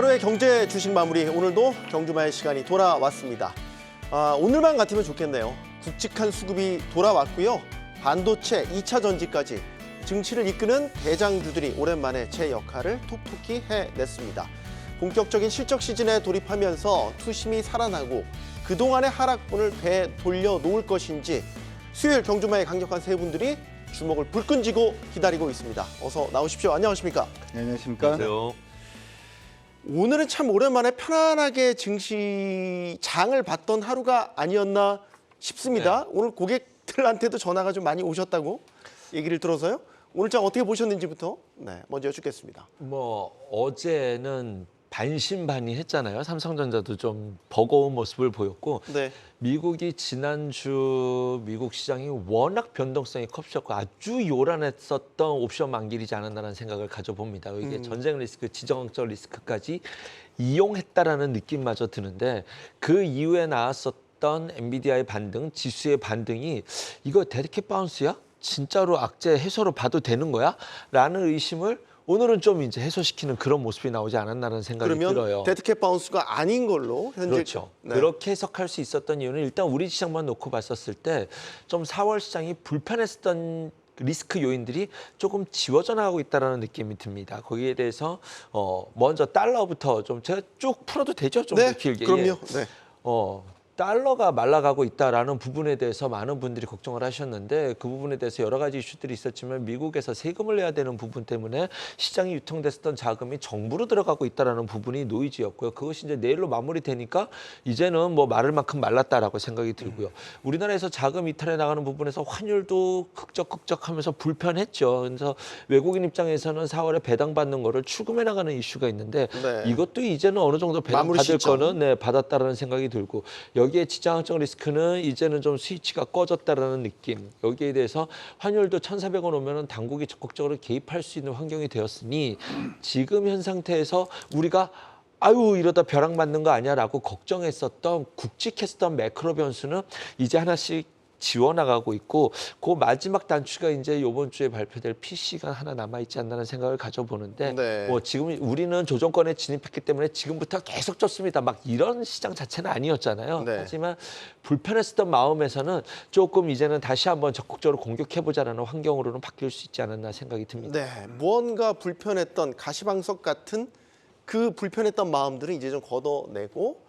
하루의 경제 주식 마무리, 오늘도 경주마의 시간이 돌아왔습니다. 오늘만 같으면 좋겠네요. 굵직한 수급이 돌아왔고요. 반도체, 2차 전지까지 증시를 이끄는 대장주들이 오랜만에 제 역할을 톡톡히 해냈습니다. 본격적인 실적 시즌에 돌입하면서 투심이 살아나고 그동안의 하락분을 되돌려 놓을 것인지 수요일 경주마의 강력한 세 분들이 주목을 불끈 쥐고 기다리고 있습니다. 어서 나오십시오. 안녕하십니까? 네, 안녕하십니까? 안녕하세요. 오늘은 참 오랜만에 편안하게 증시 장을 봤던 하루가 아니었나 싶습니다. 오늘 고객들한테도 전화가 좀 많이 오셨다고 얘기를 들어서요. 오늘 장 어떻게 보셨는지부터 먼저 여쭙겠습니다. 어제는 반신반의했잖아요. 삼성전자도 좀 버거운 모습을 보였고 네. 미국이 지난주 미국 시장이 워낙 변동성이 컸었고 아주 요란했었던 옵션 만기이지 않았나라는 생각을 가져봅니다. 이게 전쟁 리스크, 지정학적 리스크까지 이용했다라는 느낌마저 드는데 그 이후에 나왔었던 엔비디아의 반등, 지수의 반등이 이거 데리켓 바운스야? 진짜로 악재 해소로 봐도 되는 거야? 라는 의심을 오늘은 좀 이제 해소시키는 그런 모습이 나오지 않았나라는 생각이 들어요. 그러면 데드캣 바운스가 아닌 걸로 현재 그렇죠. 그렇게 해석할 수 있었던 이유는 일단 우리 시장만 놓고 봤었을 때 좀 4월 시장이 불편했었던 리스크 요인들이 조금 지워져 나가고 있다는 느낌이 듭니다. 거기에 대해서 먼저 달러부터 좀 제가 쭉 풀어도 되죠? 좀 더 길게. 그럼요. 네. 달러가 말라가고 있다라는 부분에 대해서 많은 분들이 걱정을 하셨는데 그 부분에 대해서 여러 가지 이슈들이 있었지만 미국에서 세금을 내야 되는 부분 때문에 시장이 유통됐었던 자금이 정부로 들어가고 있다라는 부분이 노이즈였고요. 그것이 이제 내일로 마무리되니까 이제는 뭐 마를 만큼 말랐다라고 생각이 들고요. 우리나라에서 자금 이탈해 나가는 부분에서 환율도 극적하면서 불편했죠. 그래서 외국인 입장에서는 4월에 배당받는 거를 추금해 나가는 이슈가 있는데 이것도 이제는 어느 정도 배당받을 거는 받았다라는 생각이 들고 여기에 지정학적 리스크는 이제는 좀 스위치가 꺼졌다라는 느낌. 여기에 대해서 환율도 1,400원 오면은 당국이 적극적으로 개입할 수 있는 환경이 되었으니 지금 현 상태에서 우리가 아유 이러다 벼락 맞는 거 아니야라고 걱정했었던 굵직했었던 매크로 변수는 이제 하나씩 지워나가고 있고 그 마지막 단추가 이제 이번 주에 발표될 PC가 하나 남아있지 않나는 생각을 가져보는데 지금 우리는 조정권에 진입했기 때문에 지금부터 계속 좋습니다. 막 이런 시장 자체는 아니었잖아요. 하지만 불편했었던 마음에서는 조금 이제는 다시 한번 적극적으로 공격해보자라는 환경으로는 바뀔 수 있지 않았나 생각이 듭니다. 네, 무언가 불편했던 가시방석 같은 그 불편했던 마음들은 이제 좀 걷어내고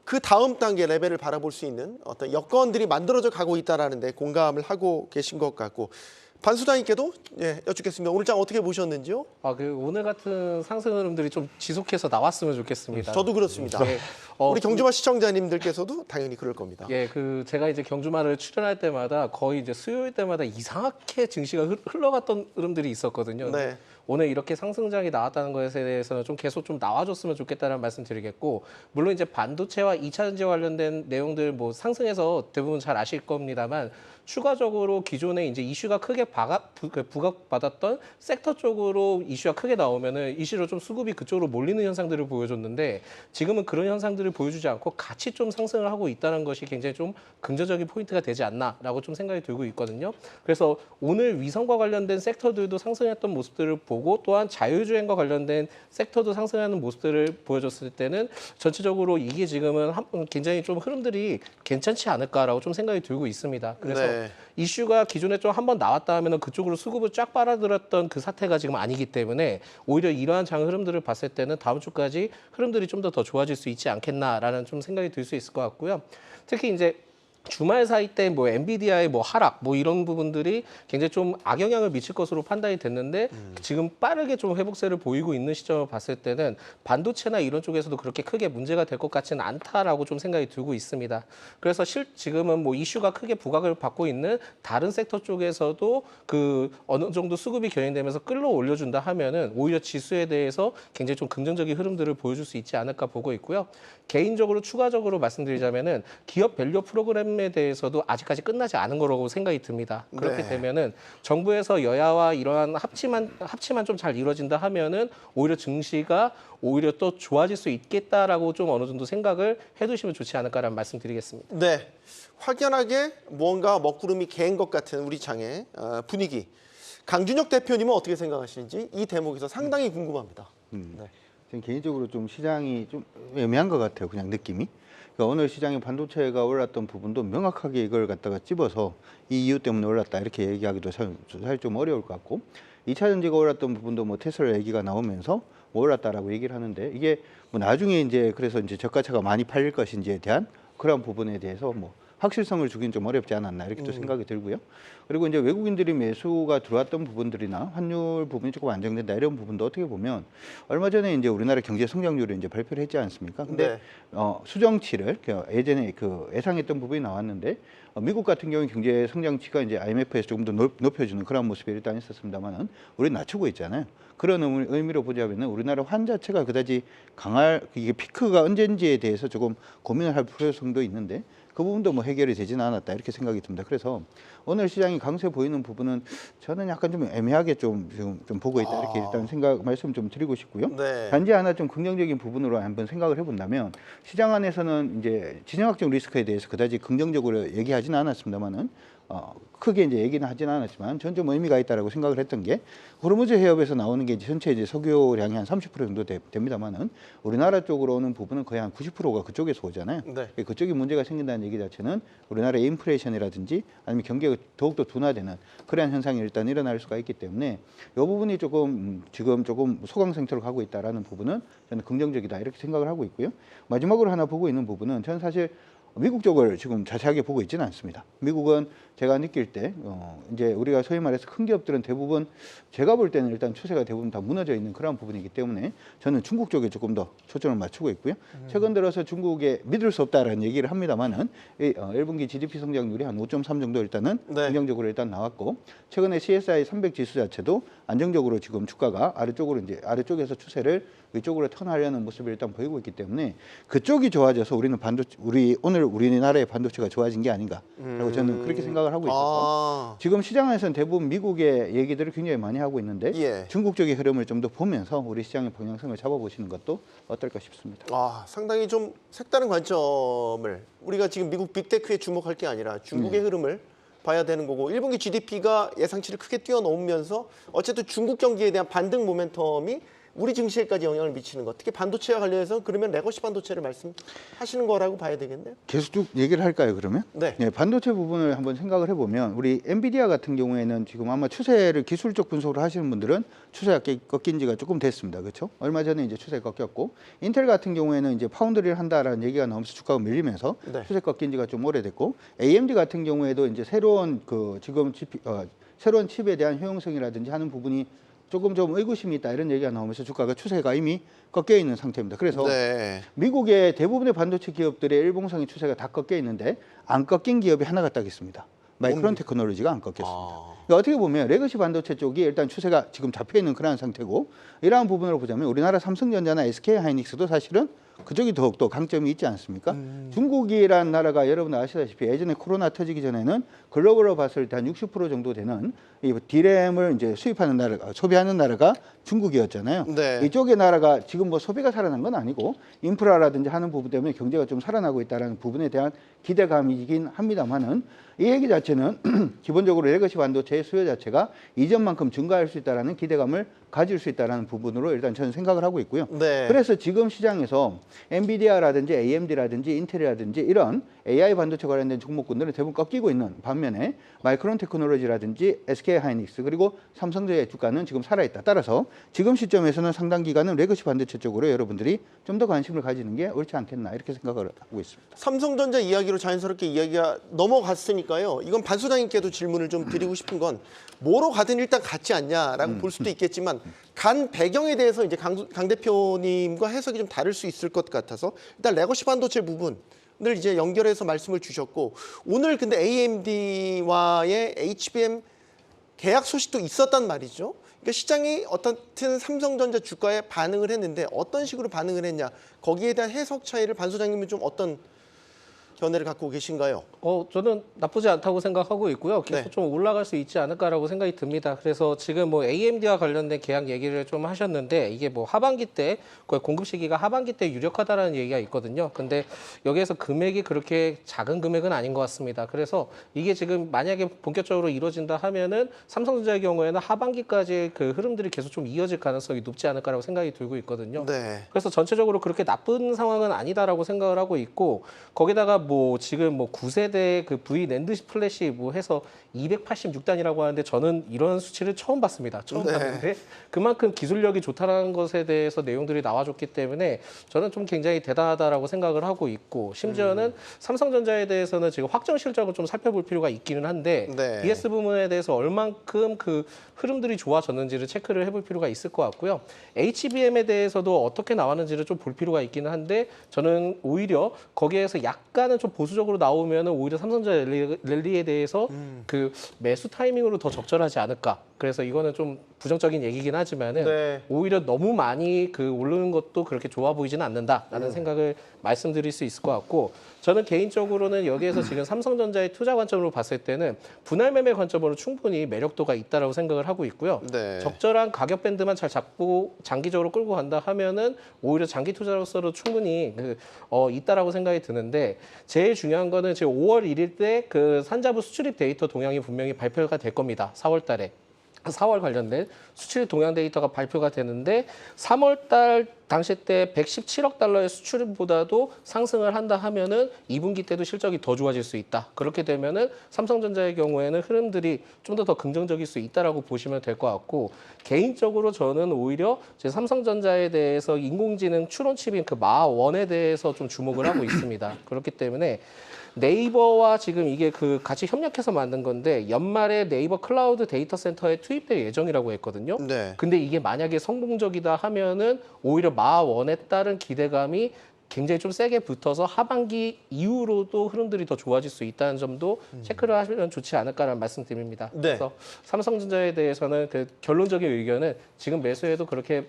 그 다음 단계 레벨을 바라볼 수 있는 어떤 여건들이 만들어져 가고 있다는 데 공감을 하고 계신 것 같고 반 소장님께도 여쭙겠습니다. 오늘 장 어떻게 보셨는지요? 오늘 같은 상승 흐름들이 좀 지속해서 나왔으면 좋겠습니다. 저도 그렇습니다. 우리 경주마 시청자님들께서도 당연히 그럴 겁니다. 제가 이제 경주마를 출연할 때마다 거의 이제 수요일 때마다 이상하게 증시가 흘러갔던 흐름들이 있었거든요. 오늘 이렇게 상승장이 나왔다는 것에 대해서는 좀 계속 좀 나와줬으면 좋겠다는 말씀드리겠고, 물론 이제 반도체와 2차 전지 관련된 내용들 뭐 상승해서 대부분 잘 아실 겁니다만 추가적으로 기존에 이제 이슈가 크게 부각받았던 섹터 쪽으로 이슈가 크게 나오면은 이슈로 좀 수급이 그쪽으로 몰리는 현상들을 보여줬는데 지금은 그런 현상들을 보여주지 않고 같이 좀 상승을 하고 있다는 것이 굉장히 좀 긍정적인 포인트가 되지 않나라고 좀 생각이 들고 있거든요. 그래서 오늘 위성과 관련된 섹터들도 상승했던 모습들을 보고 또한 자율주행과 관련된 섹터도 상승하는 모습들을 보여줬을 때는 전체적으로 이게 지금은 굉장히 좀 흐름들이 괜찮지 않을까라고 좀 생각이 들고 있습니다. 그래서 이슈가 기존에 좀 한번 나왔다 하면은 그쪽으로 수급을 쫙 빨아들였던 그 사태가 지금 아니기 때문에 오히려 이러한 장 흐름들을 봤을 때는 다음 주까지 흐름들이 좀 더 좋아질 수 있지 않겠나라는 좀 생각이 들 수 있을 것 같고요. 특히 이제 주말 사이 때 뭐 엔비디아의 뭐 하락 뭐 이런 부분들이 굉장히 좀 악영향을 미칠 것으로 판단이 됐는데 지금 빠르게 좀 회복세를 보이고 있는 시점을 봤을 때는 반도체나 이런 쪽에서도 그렇게 크게 문제가 될 것 같지는 않다라고 좀 생각이 들고 있습니다. 그래서 지금은 뭐 이슈가 크게 부각을 받고 있는 다른 섹터 쪽에서도 그 어느 정도 수급이 견인되면서 끌어올려준다 하면은 오히려 지수에 대해서 굉장히 좀 긍정적인 흐름들을 보여줄 수 있지 않을까 보고 있고요. 개인적으로 추가적으로 말씀드리자면은 기업 밸류 프로그램에 대해서도 아직까지 끝나지 않은 거라고 생각이 듭니다. 그렇게 되면은 정부에서 여야와 이러한 합치만 좀 잘 이루어진다 하면은 오히려 증시가 오히려 또 좋아질 수 있겠다라고 좀 어느 정도 생각을 해두시면 좋지 않을까라는 말씀드리겠습니다. 네, 확연하게 무언가 먹구름이 개인 것 같은 우리 장의 분위기. 강준혁 대표님은 어떻게 생각하시는지 이 대목에서 상당히 궁금합니다. 저는 개인적으로 좀 시장이 좀 애매한 것 같아요. 그냥 느낌이. 그러니까 오늘 시장에 반도체가 올랐던 부분도 명확하게 이걸 갖다가 집어서 이 이유 때문에 올랐다 이렇게 얘기하기도 사실 좀 어려울 것 같고 2차 전지가 올랐던 부분도 뭐 테슬라 얘기가 나오면서 뭐 올랐다라고 얘기를 하는데 이게 뭐 나중에 이제 그래서 이제 저가차가 많이 팔릴 것인지에 대한 그런 부분에 대해서 뭐 확실성을 주긴 좀 어렵지 않았나 이렇게 또 생각이 들고요. 그리고 이제 외국인들이 매수가 들어왔던 부분들이나 환율 부분이 조금 안정된다 이런 부분도 어떻게 보면 얼마 전에 이제 우리나라 경제 성장률을 이제 발표를 했지 않습니까? 근데 수정치를 예전에 그 예상했던 부분이 나왔는데 미국 같은 경우는 경제 성장치가 이제 IMF에서 조금 더 높여주는 그런 모습이 일단 있었습니다만은 우리 낮추고 있잖아요. 그런 의미로 보자면은 우리나라 환 자체가 그다지 이게 피크가 언제인지에 대해서 조금 고민을 할 필요성도 있는데 그 부분도 뭐 해결이 되지는 않았다 이렇게 생각이 듭니다. 그래서 오늘 시장이 강세 보이는 부분은 저는 약간 좀 애매하게 좀 보고 있다 이렇게 일단 말씀 좀 드리고 싶고요. 네. 단지 하나 좀 긍정적인 부분으로 한번 생각을 해본다면 시장 안에서는 이제 진영학적 리스크에 대해서 그다지 긍정적으로 얘기하지는 않았습니다만은 크게 이제 얘기는 하지는 않았지만 전 좀 의미가 있다라고 생각을 했던 게 호르무즈 해협에서 나오는 게 이제 전체 이제 석유량이 한 30% 정도 됩니다만은 우리나라 쪽으로 오는 부분은 거의 한 90%가 그쪽에서 오잖아요. 네. 그쪽이 문제가 생긴다는 얘기 자체는 우리나라의 인플레이션이라든지 아니면 경기가 더욱더 둔화되는 그러한 현상이 일단 일어날 수가 있기 때문에 이 부분이 조금 지금 조금 소강 상태로 가고 있다라는 부분은 저는 긍정적이다 이렇게 생각을 하고 있고요. 마지막으로 하나 보고 있는 부분은 저는 사실 미국 쪽을 지금 자세하게 보고 있지는 않습니다. 미국은 제가 느낄 때 이제 우리가 소위 말해서 큰 기업들은 대부분 제가 볼 때는 일단 추세가 대부분 다 무너져 있는 그런 부분이기 때문에 저는 중국 쪽에 조금 더 초점을 맞추고 있고요. 최근 들어서 중국에 믿을 수 없다라는 얘기를 합니다만은 1분기 GDP 성장률이 한 5.3 정도 일단은 긍정적으로 일단 나왔고 최근에 CSI 300 지수 자체도 안정적으로 지금 주가가 아래쪽에서 추세를 위쪽으로 턴하려는 모습을 일단 보이고 있기 때문에 그쪽이 좋아져서 오늘 우리나라의 반도체가 좋아진 게 아닌가라고 저는 그렇게 생각을 하고 있어서 지금 시장에서는 대부분 미국의 얘기들을 굉장히 많이 하고 있는데 중국 쪽의 흐름을 좀 더 보면서 우리 시장의 방향성을 잡아보시는 것도 어떨까 싶습니다. 상당히 좀 색다른 관점을 우리가 지금 미국 빅테크에 주목할 게 아니라 중국의 흐름을 봐야 되는 거고 1분기 GDP가 예상치를 크게 뛰어넘으면서 어쨌든 중국 경기에 대한 반등 모멘텀이 우리 증시에까지 영향을 미치는 것. 특히 반도체와 관련해서 그러면 레거시 반도체를 말씀하시는 거라고 봐야 되겠네요. 계속 쭉 얘기를 할까요, 그러면? 네. 반도체 부분을 한번 생각을 해보면 우리 엔비디아 같은 경우에는 지금 아마 추세를 기술적 분석을 하시는 분들은 추세가 꺾인 지가 조금 됐습니다. 그렇죠? 얼마 전에 이제 추세 꺾였고 인텔 같은 경우에는 이제 파운드리를 한다라는 얘기가 나오면서 주가가 밀리면서 추세 꺾인 지가 좀 오래됐고 AMD 같은 경우에도 이제 새로운 새로운 칩에 대한 효용성이라든지 하는 부분이 조금 좀 의구심이 있다 이런 얘기가 나오면서 주가가 추세가 이미 꺾여 있는 상태입니다. 그래서 미국의 대부분의 반도체 기업들의 일봉상의 추세가 다 꺾여 있는데 안 꺾인 기업이 하나가 딱 있습니다. 마이크론 테크놀로지가 안 꺾였습니다. 그러니까 어떻게 보면 레거시 반도체 쪽이 일단 추세가 지금 잡혀 있는 그런 상태고 이러한 부분으로 보자면 우리나라 삼성전자나 SK 하이닉스도 사실은 그쪽이 더욱더 강점이 있지 않습니까? 중국이라는 나라가 여러분 아시다시피 예전에 코로나 터지기 전에는 글로벌로 봤을 때 한 60% 정도 되는 이 디램을 이제 수입하는 나라가 소비하는 나라가 중국이었잖아요. 이쪽의 나라가 지금 뭐 소비가 살아난 건 아니고 인프라라든지 하는 부분 때문에 경제가 좀 살아나고 있다는 부분에 대한 기대감이긴 합니다만은 이 얘기 자체는 기본적으로 레거시 반도체의 수요 자체가 이전만큼 증가할 수 있다는 기대감을 가질 수 있다는 부분으로 일단 저는 생각을 하고 있고요. 그래서 지금 시장에서 엔비디아라든지 AMD라든지 인텔이라든지 이런 AI 반도체 관련된 종목군들은 대부분 꺾이고 있는 반면에 마이크론 테크놀로지라든지 SK 하이닉스 그리고 삼성전자의 주가는 지금 살아있다. 따라서 지금 시점에서는 상당 기간은 레거시 반도체 쪽으로 여러분들이 좀 더 관심을 가지는 게 옳지 않겠나 이렇게 생각을 하고 있습니다. 삼성전자 이야기로 자연스럽게 이야기가 넘어갔으니까요. 이건 반 소장님께도 질문을 좀 드리고 싶은 건 뭐로 가든 일단 같지 않냐라고 볼 수도 있겠지만 간 배경에 대해서 이제 강 대표님과 해석이 좀 다를 수 있을 것 같아서 일단 레거시 반도체 부분을 이제 연결해서 말씀을 주셨고 오늘 근데 AMD와의 HBM 계약 소식도 있었단 말이죠. 그러니까 시장이 어떻든 삼성전자 주가에 반응을 했는데 어떤 식으로 반응을 했냐 거기에 대한 해석 차이를 반 소장님은 좀 어떤 견해를 갖고 계신가요? 저는 나쁘지 않다고 생각하고 있고요. 계속 네. 좀 올라갈 수 있지 않을까라고 생각이 듭니다. 그래서 지금 뭐 AMD와 관련된 계약 얘기를 좀 하셨는데 이게 뭐 하반기 때 거의 공급 시기가 하반기 때 유력하다라는 얘기가 있거든요. 근데 여기에서 금액이 그렇게 작은 금액은 아닌 것 같습니다. 그래서 이게 지금 만약에 본격적으로 이루어진다 하면은 삼성전자의 경우에는 하반기까지 그 흐름들이 계속 좀 이어질 가능성이 높지 않을까라고 생각이 들고 있거든요. 네. 그래서 전체적으로 그렇게 나쁜 상황은 아니다라고 생각을 하고 있고 거기다가 뭐 지금 뭐 9세대 그 V 낸드 플래시 뭐 해서 286단이라고 하는데 저는 이런 수치를 처음 봤습니다. 처음 네. 봤는데 그만큼 기술력이 좋다라는 것에 대해서 내용들이 나와줬기 때문에 저는 좀 굉장히 대단하다라고 생각을 하고 있고 심지어는 삼성전자에 대해서는 지금 확정 실적을 좀 살펴볼 필요가 있기는 한데 네. BS 부분에 대해서 얼만큼 그 흐름들이 좋아졌는지를 체크를 해볼 필요가 있을 것 같고요. HBM에 대해서도 어떻게 나왔는지를 좀 볼 필요가 있기는 한데 저는 오히려 거기에서 약간은 좀 보수적으로 나오면은 오히려 삼성전자 랠리에 대해서 그 매수 타이밍으로 더 적절하지 않을까. 그래서 이거는 좀 부정적인 얘기긴 하지만은 네. 오히려 너무 많이 그 오르는 것도 그렇게 좋아 보이지는 않는다라는 생각을 말씀드릴 수 있을 것 같고 저는 개인적으로는 여기에서 지금 삼성전자의 투자 관점으로 봤을 때는 분할 매매 관점으로 충분히 매력도가 있다라고 생각을 하고 있고요. 네. 적절한 가격 밴드만 잘 잡고 장기적으로 끌고 간다 하면은 오히려 장기 투자로서도 충분히 있다라고 생각이 드는데 제일 중요한 거는 지금 5월 1일 때 그 산자부 수출입 데이터 동향이 분명히 발표가 될 겁니다. 4월 달에. 4월 관련된 수출 동향 데이터가 발표가 되는데 3월 달 당시 때 117억 달러의 수출보다도 상승을 한다 하면은 2분기 때도 실적이 더 좋아질 수 있다. 그렇게 되면은 삼성전자의 경우에는 흐름들이 좀 더 긍정적일 수 있다라고 보시면 될 것 같고 개인적으로 저는 오히려 제 삼성전자에 대해서 인공지능 추론 칩인 그 마1에 대해서 좀 주목을 하고 있습니다. 그렇기 때문에 네이버와 지금 이게 그 같이 협력해서 만든 건데 연말에 네이버 클라우드 데이터 센터에 투입될 예정이라고 했거든요. 네. 근데 이게 만약에 성공적이다 하면은 오히려 마1에 따른 기대감이 굉장히 좀 세게 붙어서 하반기 이후로도 흐름들이 더 좋아질 수 있다는 점도 체크를 하시면 좋지 않을까라는 말씀드립니다. 네. 그래서 삼성전자에 대해서는 그 결론적인 의견은 지금 매수해도 그렇게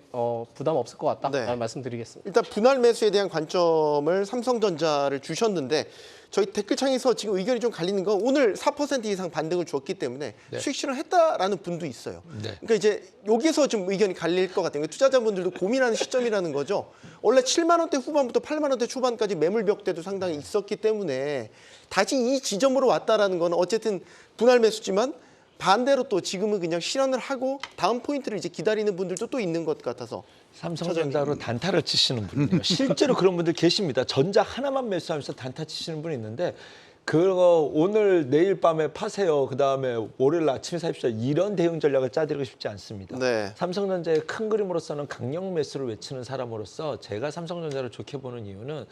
부담 없을 것 같다라는 네. 말씀드리겠습니다. 일단 분할 매수에 대한 관점을 삼성전자를 주셨는데 저희 댓글창에서 지금 의견이 좀 갈리는 건 오늘 4% 이상 반등을 줬기 때문에 수익 실현을 했다라는 분도 있어요. 네. 그러니까 이제 여기서 좀 의견이 갈릴 것 같아요. 투자자분들도 고민하는 시점이라는 거죠. 원래 7만 원대 후반부터 8만 원대 초반까지 매물 벽대도 상당히 있었기 때문에 다시 이 지점으로 왔다라는 거는 어쨌든 분할 매수지만 반대로 또 지금은 그냥 실현을 하고 다음 포인트를 이제 기다리는 분들도 또 있는 것 같아서 삼성전자로 단타를 치시는 분이요. 실제로 그런 분들 계십니다. 전자 하나만 매수하면서 단타 치시는 분이 있는데 그거 오늘 내일 밤에 파세요. 그다음에 월요일 아침에 사십시오. 이런 대응 전략을 짜드리고 싶지 않습니다. 네. 삼성전자의 큰 그림으로서는 강력 매수를 외치는 사람으로서 제가 삼성전자를 좋게 보는 이유는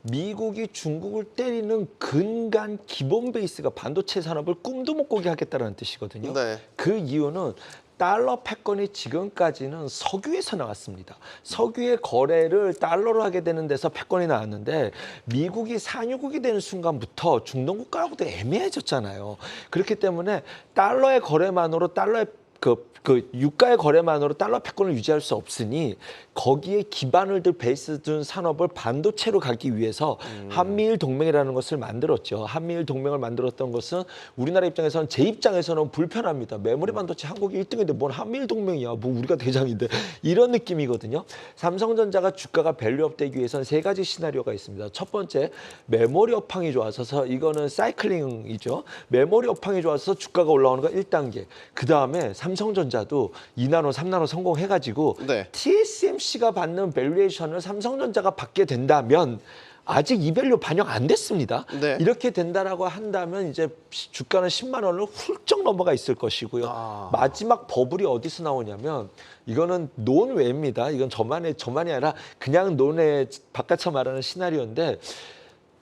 미국이 중국을 때리는 근간 기본 베이스가 반도체 산업을 꿈도 못 꾸게 하겠다는 뜻이거든요. 네. 그 이유는 달러 패권이 지금까지는 석유에서 나왔습니다. 석유의 거래를 달러로 하게 되는 데서 패권이 나왔는데 미국이 산유국이 되는 순간부터 중동 국가하고도 애매해졌잖아요. 그렇기 때문에 달러의 거래만으로 달러의 그 유가의 거래만으로 달러 패권을 유지할 수 없으니 거기에 기반을 들 베이스 둔 산업을 반도체로 가기 위해서 한미일 동맹이라는 것을 만들었죠. 한미일 동맹을 만들었던 것은 우리나라 입장에서는 제 입장에서는 불편합니다. 메모리 반도체 한국이 1등인데 뭔 한미일 동맹이야. 뭐 우리가 대장인데 이런 느낌이거든요. 삼성전자가 주가가 밸류업 되기 위해서는 세 가지 시나리오가 있습니다. 첫 번째 메모리 업황이 좋아져서 이거는 사이클링이죠. 메모리 업황이 좋아서 주가가 올라오는 거 1단계. 그다음에 삼성전자도 2나노, 3나노 성공해가지고 네. TSMC가 받는 밸류에이션을 삼성전자가 받게 된다면 아직 이 밸류 반영 안 됐습니다. 네. 이렇게 된다라고 한다면 이제 주가는 10만 원을 훌쩍 넘어가 있을 것이고요. 마지막 버블이 어디서 나오냐면 이거는 논외입니다. 이건 저만이 아니라 그냥 논외 바깥에서 말하는 시나리오인데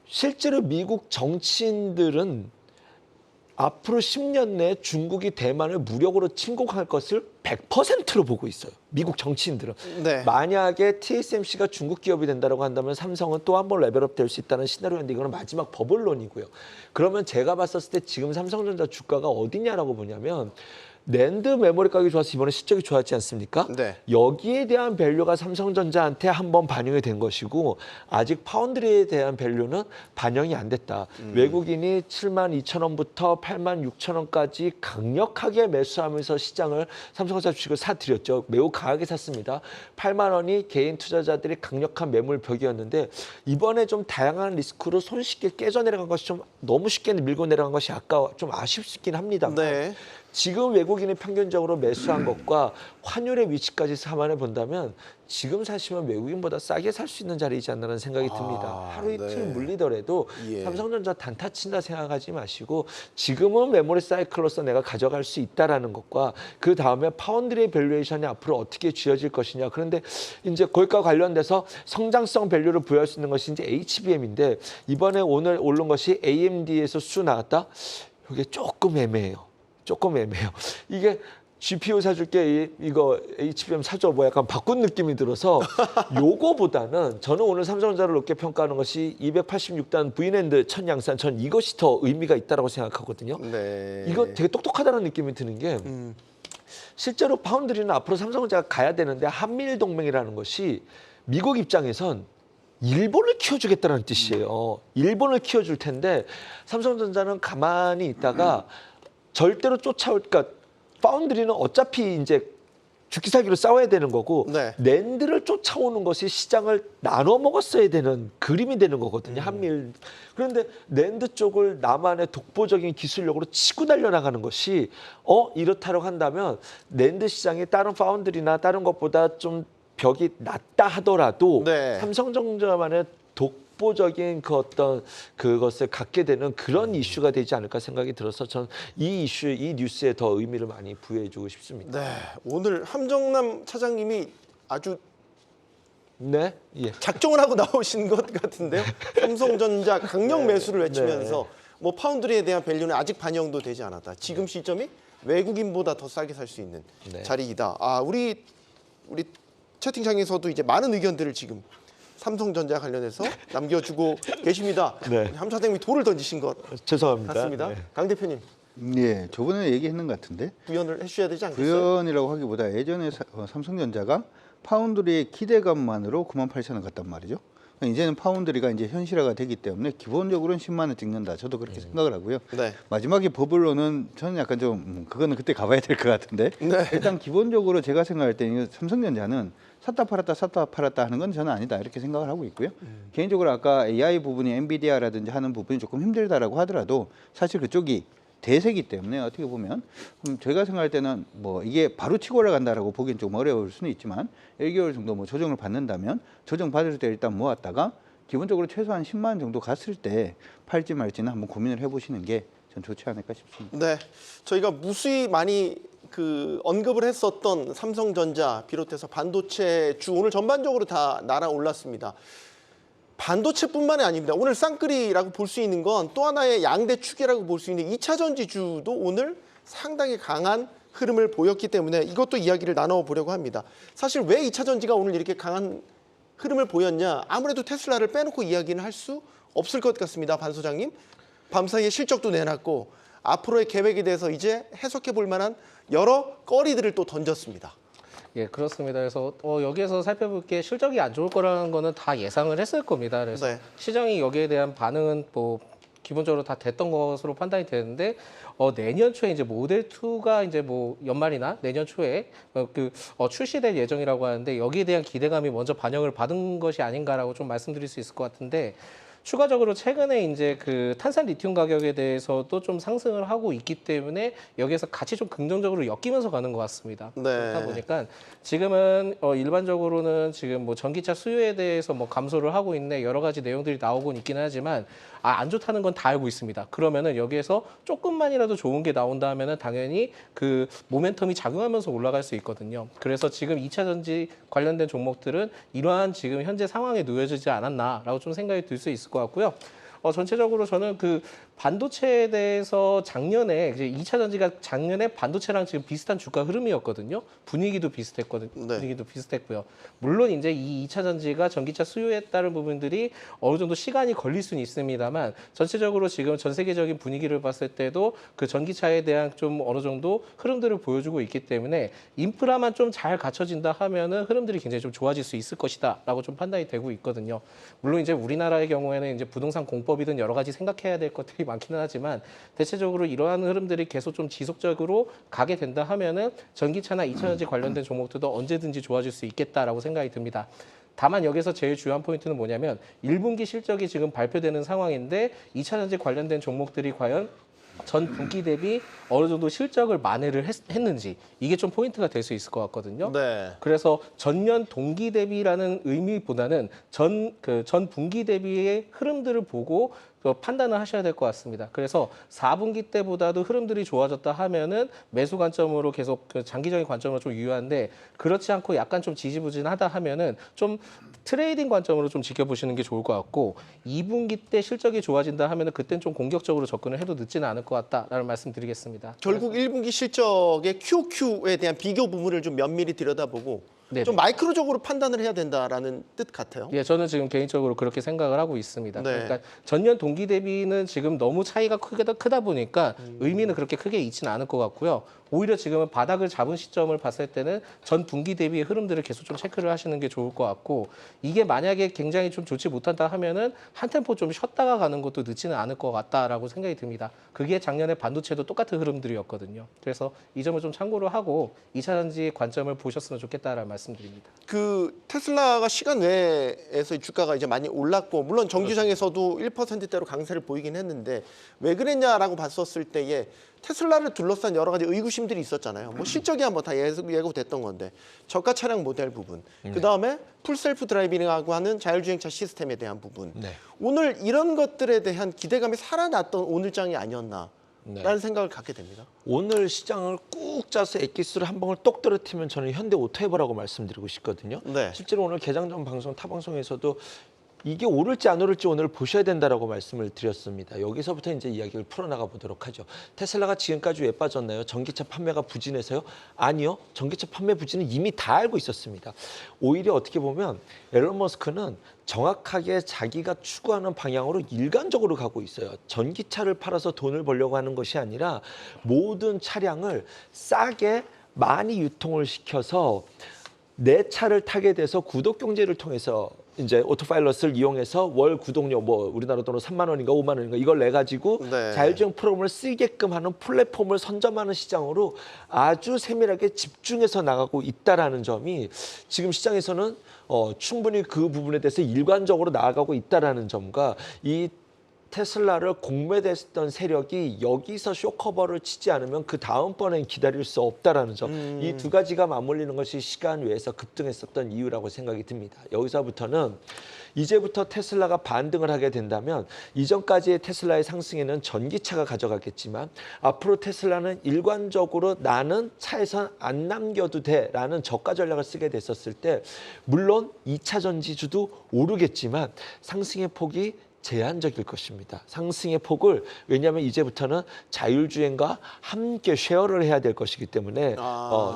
실제로 미국 정치인들은 앞으로 10년 내에 중국이 대만을 무력으로 침공할 것을 100%로 보고 있어요. 미국 정치인들은. 네. 만약에 TSMC가 중국 기업이 된다고 한다면 삼성은 또 한 번 레벨업 될 수 있다는 시나리오인데 이거는 마지막 버블론이고요. 그러면 제가 봤었을 때 지금 삼성전자 주가가 어디냐라고 보냐면 낸드 메모리 가격이 좋아서 이번에 실적이 좋았지 않습니까? 네. 여기에 대한 밸류가 삼성전자한테 한번 반영이 된 것이고 아직 파운드리에 대한 밸류는 반영이 안 됐다. 외국인이 72,000원부터 86,000원까지 강력하게 매수하면서 시장을 삼성전자 주식을 사들였죠. 매우 강하게 샀습니다. 8만 원이 개인 투자자들이 강력한 매물벽이었는데 이번에 좀 다양한 리스크로 손쉽게 깨져 내려간 것이 좀 너무 쉽게 밀고 내려간 것이 아까 좀 아쉽긴 합니다. 네. 지금 외국인이 평균적으로 매수한 것과 환율의 위치까지 감안해 본다면 지금 사시면 외국인보다 싸게 살 수 있는 자리이지 않나라는 생각이 듭니다. 하루 이틀 네. 물리더라도 예. 삼성전자 단타 친다 생각하지 마시고 지금은 메모리 사이클로서 내가 가져갈 수 있다라는 것과 그 다음에 파운드리의 밸류에이션이 앞으로 어떻게 쥐어질 것이냐. 그런데 이제 거기과 관련돼서 성장성 밸류를 부여할 수 있는 것이 이제 HBM인데 이번에 오늘 오른 것이 AMD에서 수 나왔다. 이게 조금 애매해요. 조금 애매해요. 이게 GPU 사줄게 이거 HBM 사줘 뭐 약간 바꾼 느낌이 들어서 요거보다는 저는 오늘 삼성전자를 높게 평가하는 것이 286단 V낸드 천 양산 전 이것이 더 의미가 있다라고 생각하거든요. 네. 이거 되게 똑똑하다는 느낌이 드는 게 실제로 파운드리는 앞으로 삼성전자가 가야 되는데 한미일 동맹이라는 것이 미국 입장에선 일본을 키워주겠다는 뜻이에요. 일본을 키워줄 텐데 삼성전자는 가만히 있다가 절대로 그러니까 파운드리는 어차피 이제 죽기 살기로 싸워야 되는 거고 네. 낸드를 쫓아오는 것이 시장을 나눠 먹었어야 되는 그림이 되는 거거든요. 한미일. 그런데 낸드 쪽을 나만의 독보적인 기술력으로 치고 달려나가는 것이 이렇다고 한다면 낸드 시장이 다른 파운드리나 다른 것보다 좀 벽이 낮다 하더라도 네. 삼성전자만의 독보적인 그 어떤 그것을 갖게 되는 그런 이슈가 되지 않을까 생각이 들어서 전 이 뉴스에 더 의미를 많이 부여해주고 싶습니다. 네. 오늘 함정남 차장님이 아주 네, 예. 작정을 하고 나오신 것 같은데요. 삼성전자 강력 매수를 외치면서 뭐 파운드리에 대한 밸류는 아직 반영도 되지 않았다. 지금 시점이 외국인보다 더 싸게 살 수 있는 네. 자리이다. 우리 채팅창에서도 이제 많은 의견들을 지금 삼성전자 관련해서 남겨주고 계십니다. 네. 함 차장님이 돌을 던지신 것 죄송합니다. 같습니다. 네. 강 대표님 예, 저번에 얘기했는 것 같은데 부연을 해주셔야 되지 않겠어요? 부연이라고 하기보다 예전에 삼성전자가 파운드리의 기대감만으로 98,000원 갔단 말이죠. 이제는 파운드리가 이제 현실화가 되기 때문에 기본적으로는 10만 원 찍는다. 저도 그렇게 생각을 하고요. 네. 마지막에 버블로는 저는 약간 좀 그거는 그때 가봐야 될 것 같은데 네. 일단 기본적으로 제가 생각할 때는 삼성전자는 샀다 팔았다 하는 건 저는 아니다 이렇게 생각을 하고 있고요. 개인적으로 아까 AI 부분이 엔비디아라든지 하는 부분이 조금 힘들다라고 하더라도 사실 그쪽이 대세기 때문에 어떻게 보면 제가 생각할 때는 뭐 이게 바로 치고 올라간다라고 보기엔 좀 어려울 수는 있지만 1개월 정도 뭐 조정을 받는다면 조정 받을 때 일단 모았다가 기본적으로 최소한 10만 원 정도 갔을 때 팔지 말지는 한번 고민을 해보시는 게 전 좋지 않을까 싶습니다. 네, 저희가 무수히 많이 언급을 했었던 삼성전자 비롯해서 반도체 주 오늘 전반적으로 다 날아올랐습니다. 반도체뿐만이 아닙니다. 오늘 쌍끌이라고 볼 수 있는 건 또 하나의 양대 축이라고 볼 수 있는 2차 전지주도 오늘 상당히 강한 흐름을 보였기 때문에 이것도 이야기를 나눠보려고 합니다. 사실 왜 2차 전지가 오늘 이렇게 강한 흐름을 보였냐? 아무래도 테슬라를 빼놓고 이야기는 할 수 없을 것 같습니다. 반 소장님. 밤사이에 실적도 내놨고 앞으로의 계획에 대해서 이제 해석해 볼 만한 여러 거리들을 또 던졌습니다. 예, 그렇습니다. 그래서 여기에서 살펴볼 게 실적이 안 좋을 거라는 거는 다 예상을 했을 겁니다. 그래서 네. 시장이 여기에 대한 반응은 뭐 기본적으로 다 됐던 것으로 판단이 되는데 내년 초에 이제 모델 2가 이제 뭐 연말이나 내년 초에 출시될 예정이라고 하는데 여기에 대한 기대감이 먼저 반영을 받은 것이 아닌가라고 좀 말씀드릴 수 있을 것 같은데 추가적으로 최근에 이제 그 탄산 리튬 가격에 대해서도 좀 상승을 하고 있기 때문에 여기에서 같이 좀 긍정적으로 엮이면서 가는 것 같습니다. 네. 그렇다 보니까 지금은 일반적으로는 지금 뭐 전기차 수요에 대해서 뭐 감소를 하고 있네 여러 가지 내용들이 나오곤 있기는 하지만 안 좋다는 건 다 알고 있습니다. 그러면은 여기에서 조금만이라도 좋은 게 나온다면은 당연히 그 모멘텀이 작용하면서 올라갈 수 있거든요. 그래서 지금 2차 전지 관련된 종목들은 이러한 지금 현재 상황에 놓여지지 않았나라고 좀 생각이 들 수 있을 것 같고요. 전체적으로 저는 그 반도체에 대해서 작년에 이제 2차 전지가 작년에 반도체랑 지금 비슷한 주가 흐름이었거든요. 분위기도 비슷했거든요. 네. 분위기도 비슷했고요. 물론 이제 이 2차 전지가 전기차 수요에 따른 부분들이 어느 정도 시간이 걸릴 수는 있습니다만 전체적으로 지금 전 세계적인 분위기를 봤을 때도 그 전기차에 대한 좀 어느 정도 흐름들을 보여주고 있기 때문에 인프라만 좀 잘 갖춰진다 하면은 흐름들이 굉장히 좀 좋아질 수 있을 것이다라고 좀 판단이 되고 있거든요. 물론 이제 우리나라의 경우에는 이제 부동산 공법이든 여러 가지 생각해야 될 것들이 많기는 하지만 대체적으로 이러한 흐름들이 계속 좀 지속적으로 가게 된다 하면은 전기차나 2차 전지 관련된 종목들도 언제든지 좋아질 수 있겠다라고 생각이 듭니다. 다만 여기서 제일 중요한 포인트는 뭐냐면 1분기 실적이 지금 발표되는 상황인데 2차 전지 관련된 종목들이 과연 전 분기 대비 어느 정도 실적을 만회를 했는지 이게 좀 포인트가 될 수 있을 것 같거든요. 네. 그래서 전년 동기 대비라는 의미보다는 전 분기 대비의 흐름들을 보고 판단을 하셔야 될 것 같습니다. 그래서 4분기 때보다도 흐름들이 좋아졌다 하면은 매수 관점으로 계속 그 장기적인 관점으로 좀 유효한데 그렇지 않고 약간 좀 지지부진하다 하면은 좀 트레이딩 관점으로 좀 지켜보시는 게 좋을 것 같고 2분기 때 실적이 좋아진다 하면은 그땐 좀 공격적으로 접근을 해도 늦지는 않을 것 같다라는 말씀드리겠습니다. 결국 1분기 실적의 QOQ에 대한 비교 부분을 좀 면밀히 들여다보고 네네. 좀 마이크로적으로 판단을 해야 된다라는 뜻 같아요. 예, 저는 지금 개인적으로 그렇게 생각을 하고 있습니다. 네. 그러니까 전년 동기 대비는 지금 너무 차이가 크다 보니까 의미는 그렇게 크게 있지는 않을 것 같고요. 오히려 지금은 바닥을 잡은 시점을 봤을 때는 전 분기 대비의 흐름들을 계속 좀 체크를 하시는 게 좋을 것 같고 이게 만약에 굉장히 좀 좋지 못한다 하면은 한 템포 좀 쉬었다가 가는 것도 늦지는 않을 것 같다라고 생각이 듭니다. 그게 작년에 반도체도 똑같은 흐름들이었거든요. 그래서 이 점을 좀 참고로 하고 2차 전지 관점을 보셨으면 좋겠다라는 말씀드립니다. 그 테슬라가 시간 내에서 주가가 이제 많이 올랐고 물론 정규장에서도 1%대로 강세를 보이긴 했는데 왜 그랬냐라고 봤었을 때에 테슬라를 둘러싼 여러 가지 의구심들이 있었잖아요. 뭐 실적이 한번 다 예고됐던 건데 저가 차량 모델 부분, 그 다음에 풀셀프 드라이빙하고 하는 자율주행차 시스템에 대한 부분. 네. 오늘 이런 것들에 대한 기대감이 살아났던 오늘장이 아니었나. 네. 라는 생각을 갖게 됩니다. 오늘 시장을 꾹 짜서 엑기스를 한 방울 똑 떨어뜨리면 저는 현대 오토에버라고 말씀드리고 싶거든요. 네. 실제로 오늘 개장 전 방송 타 방송에서도 이게 오를지 안 오를지 오늘 보셔야 된다라고 말씀을 드렸습니다. 여기서부터 이제 이야기를 풀어나가 보도록 하죠. 테슬라가 지금까지 왜 빠졌나요? 전기차 판매가 부진해서요? 아니요. 전기차 판매 부진은 이미 다 알고 있었습니다. 오히려 어떻게 보면 앨런 머스크는 정확하게 자기가 추구하는 방향으로 일관적으로 가고 있어요. 전기차를 팔아서 돈을 벌려고 하는 것이 아니라 모든 차량을 싸게 많이 유통을 시켜서 내 차를 타게 돼서 구독 경제를 통해서 이제 오토파일럿을 이용해서 월 구독료 뭐 우리나라 돈으로 3만 원인가 5만 원인가 이걸 내 가지고 네. 자율주행 프로그램을 쓰게끔 하는 플랫폼을 선점하는 시장으로 아주 세밀하게 집중해서 나가고 있다라는 점이 지금 시장에서는 충분히 그 부분에 대해서 일관적으로 나아가고 있다라는 점과 이 테슬라를 공매됐던 세력이 여기서 쇼커버를 치지 않으면 그 다음번엔 기다릴 수 없다라는 점. 이 두 가지가 맞물리는 것이 시간 외에서 급등했었던 이유라고 생각이 듭니다. 여기서부터는 이제부터 테슬라가 반등을 하게 된다면 이전까지의 테슬라의 상승에는 전기차가 가져가겠지만 앞으로 테슬라는 일관적으로 나는 차에선 안 남겨도 돼라는 저가 전략을 쓰게 됐었을 때 물론 2차 전지주도 오르겠지만 상승의 폭이 제한적일 것입니다. 상승의 폭을 왜냐하면 이제부터는 자율주행과 함께 쉐어를 해야 될 것이기 때문에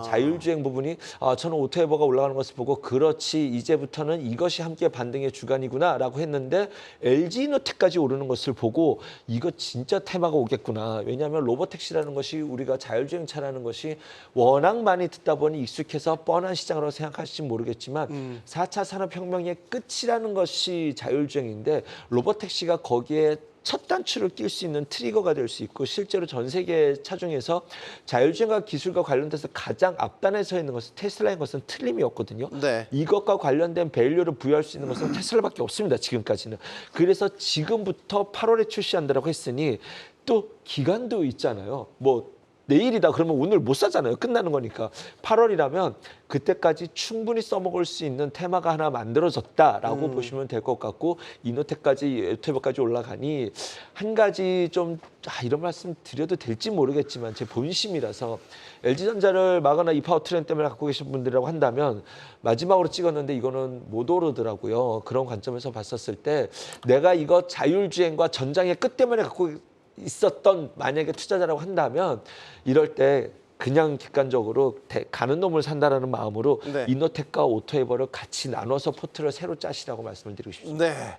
자율주행 부분이 저는 오토에버가 올라가는 것을 보고 그렇지 이제부터는 이것이 함께 반등의 주간이구나라고 했는데 LG이노텍까지 오르는 것을 보고 이거 진짜 테마가 오겠구나. 왜냐하면 로보택시라는 것이 우리가 자율주행차라는 것이 워낙 많이 듣다 보니 익숙해서 뻔한 시장으로 생각하실지 모르겠지만 4차 산업혁명의 끝이라는 것이 자율주행인데 로보택시가 거기에 첫 단추를 낄 수 있는 트리거가 될 수 있고 실제로 전 세계 차 중에서 자율주행과 기술과 관련돼서 가장 앞단에 서 있는 것은 테슬라인 것은 틀림이 없거든요. 네. 이것과 관련된 밸류를 부여할 수 있는 것은 테슬라밖에 없습니다. 지금까지는. 그래서 지금부터 8월에 출시한다고 했으니 또 기간도 있잖아요. 뭐 내일이다 그러면 오늘 못 사잖아요. 끝나는 거니까. 8월이라면 그때까지 충분히 써먹을 수 있는 테마가 하나 만들어졌다라고 보시면 될 것 같고 이노텍까지 오토에버까지 올라가니 한 가지 좀 이런 말씀 드려도 될지 모르겠지만 제 본심이라서 LG전자를 마거나 이 파워트레인 때문에 갖고 계신 분들이라고 한다면 마지막으로 찍었는데 이거는 못 오르더라고요. 그런 관점에서 봤었을 때 내가 이거 자율주행과 전장의 끝 때문에 갖고 있었던 만약에 투자자라고 한다면 이럴 때 그냥 객관적으로 가는 놈을 산다라는 마음으로 네. 이노텍과 오토에버를 같이 나눠서 포트를 새로 짜시라고 말씀을 드리고 싶습니다. 네.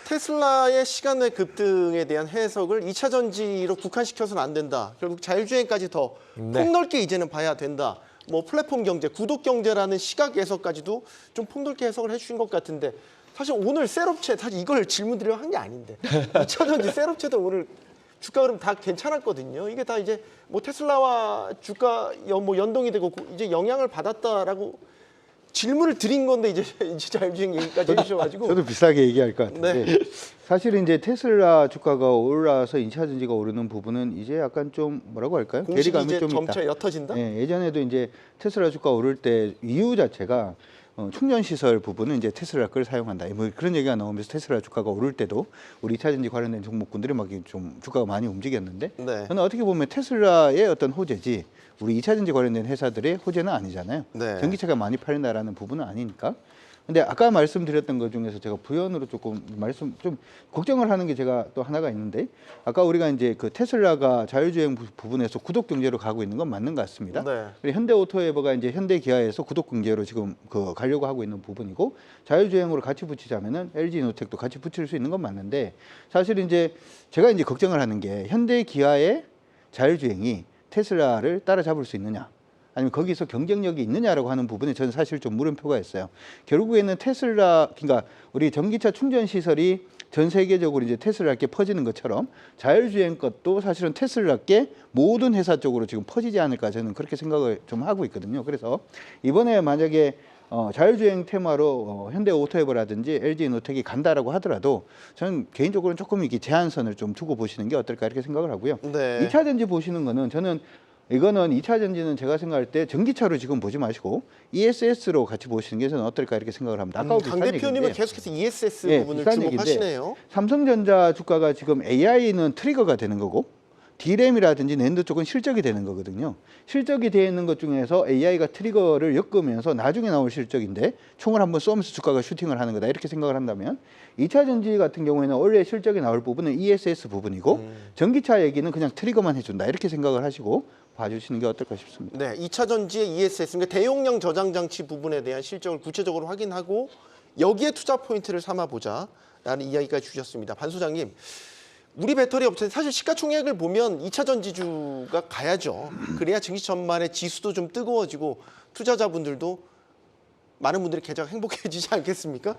테슬라의 시간 내 급등에 대한 해석을 2차 전지로 국한시켜서는 안 된다. 결국 자율주행까지 더 폭넓게 이제는 봐야 된다. 뭐 플랫폼 경제, 구독 경제라는 시각에서까지도 좀 폭넓게 해석을 해주신 것 같은데 사실 오늘 셀업체 사실 이걸 질문드리려 한 게 아닌데 2차 전지 셀업체도 오늘 주가 흐름 다 괜찮았거든요. 이게 다 이제 뭐 테슬라와 주가 연동이 되고 이제 영향을 받았다라고 질문을 드린 건데 이제 자율주행 얘기까지 해주셔가지고 저도 비슷하게 얘기할 것 같은데 네. 사실은 이제 테슬라 주가가 올라서 2차 전지가 오르는 부분은 이제 약간 좀 뭐라고 할까요? 공식이 괴리감이 이제 좀 점차 있다. 옅어진다. 예, 예전에도 이제 테슬라 주가 오를 때 이유 자체가 충전 시설 부분은 이제 테슬라 걸 사용한다. 뭐 그런 얘기가 나오면서 테슬라 주가가 오를 때도 우리 2차 전지 관련된 종목군들이 막 좀 주가가 많이 움직였는데 네. 저는 어떻게 보면 테슬라의 어떤 호재지 우리 2차 전지 관련된 회사들의 호재는 아니잖아요. 네. 전기차가 많이 팔린다라는 부분은 아니니까. 근데 아까 말씀드렸던 것 중에서 제가 부연으로 조금 좀 걱정을 하는 게 제가 또 하나가 있는데 아까 우리가 이제 그 테슬라가 자율주행 부분에서 구독 경제로 가고 있는 건 맞는 것 같습니다. 네. 그리고 현대오토에버가 이제 현대기아에서 구독 경제로 지금 가려고 하고 있는 부분이고 자율주행으로 같이 붙이자면은 LG이노텍도 같이 붙일 수 있는 건 맞는데 사실 이제 제가 이제 걱정을 하는 게 현대기아의 자율주행이 테슬라를 따라잡을 수 있느냐? 아니면 거기서 경쟁력이 있느냐라고 하는 부분에 저는 사실 좀 물음표가 있어요. 결국에는 테슬라, 그러니까 우리 전기차 충전 시설이 전 세계적으로 이제 테슬라께 퍼지는 것처럼 자율주행 것도 사실은 테슬라께 모든 회사 쪽으로 지금 퍼지지 않을까 저는 그렇게 생각을 좀 하고 있거든요. 그래서 이번에 만약에 자율주행 테마로 현대오토에버라든지 LG이노텍이 간다라고 하더라도 저는 개인적으로는 조금 이렇게 제한선을 좀 두고 보시는 게 어떨까 이렇게 생각을 하고요. 네. 2차 전지 보시는 거는 저는 이거는 2차 전지는 제가 생각할 때 전기차로 지금 보지 마시고 ESS로 같이 보시는 게 저는 어떨까 이렇게 생각을 합니다. 아까 강 대표님은 계속해서 ESS 예, 부분을 비슷한 주목하시네요. 삼성전자 주가가 지금 AI는 트리거가 되는 거고 D램이라든지 낸드 쪽은 실적이 되는 거거든요. 실적이 되어 있는 것 중에서 AI가 트리거를 엮으면서 나중에 나올 실적인데 총을 한번 쏘면서 주가가 슈팅을 하는 거다 이렇게 생각을 한다면 2차 전지 같은 경우에는 원래 실적이 나올 부분은 ESS 부분이고 전기차 얘기는 그냥 트리거만 해준다 이렇게 생각을 하시고 봐주시는 게 어떨까 싶습니다. 네, 2차 전지의 ESS, 그러니까 대용량 저장 장치 부분에 대한 실적을 구체적으로 확인하고 여기에 투자 포인트를 삼아보자라는 이야기까지 주셨습니다. 반 소장님, 우리 배터리 업체 사실 시가총액을 보면 2차 전지주가 가야죠. 그래야 증시 전반의 지수도 좀 뜨거워지고 투자자분들도 많은 분들이 계좌가 행복해지지 않겠습니까?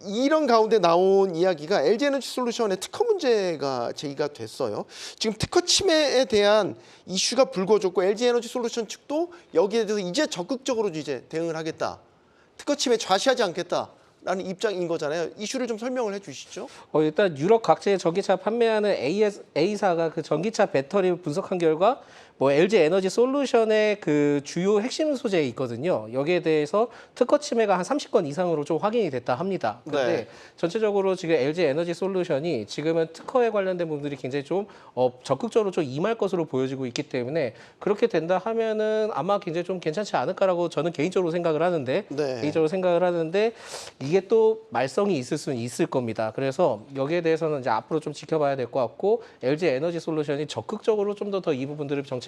이런 가운데 나온 이야기가 LG에너지솔루션의 특허 문제가 제기가 됐어요. 지금 특허 침해에 대한 이슈가 불거졌고 LG에너지솔루션 측도 여기에 대해서 이제 적극적으로 이제 대응을 하겠다. 특허 침해 좌시하지 않겠다라는 입장인 거잖아요. 이슈를 좀 설명을 해주시죠. 일단 유럽 각지의 전기차 판매하는 A사가 그 전기차 배터리를 분석한 결과 뭐 LG 에너지 솔루션의 그 주요 핵심 소재에 있거든요. 여기에 대해서 특허 침해가 한 30건 이상으로 좀 확인이 됐다 합니다. 그런데 네. 전체적으로 지금 LG 에너지 솔루션이 지금은 특허에 관련된 부분들이 굉장히 좀 적극적으로 좀 임할 것으로 보여지고 있기 때문에 그렇게 된다 하면은 아마 굉장히 좀 괜찮지 않을까라고 저는 개인적으로 생각을 하는데 이게 또 말썽이 있을 수는 있을 겁니다. 그래서 여기에 대해서는 이제 앞으로 좀 지켜봐야 될 것 같고 LG 에너지 솔루션이 적극적으로 좀 더 이 부분들을 정책을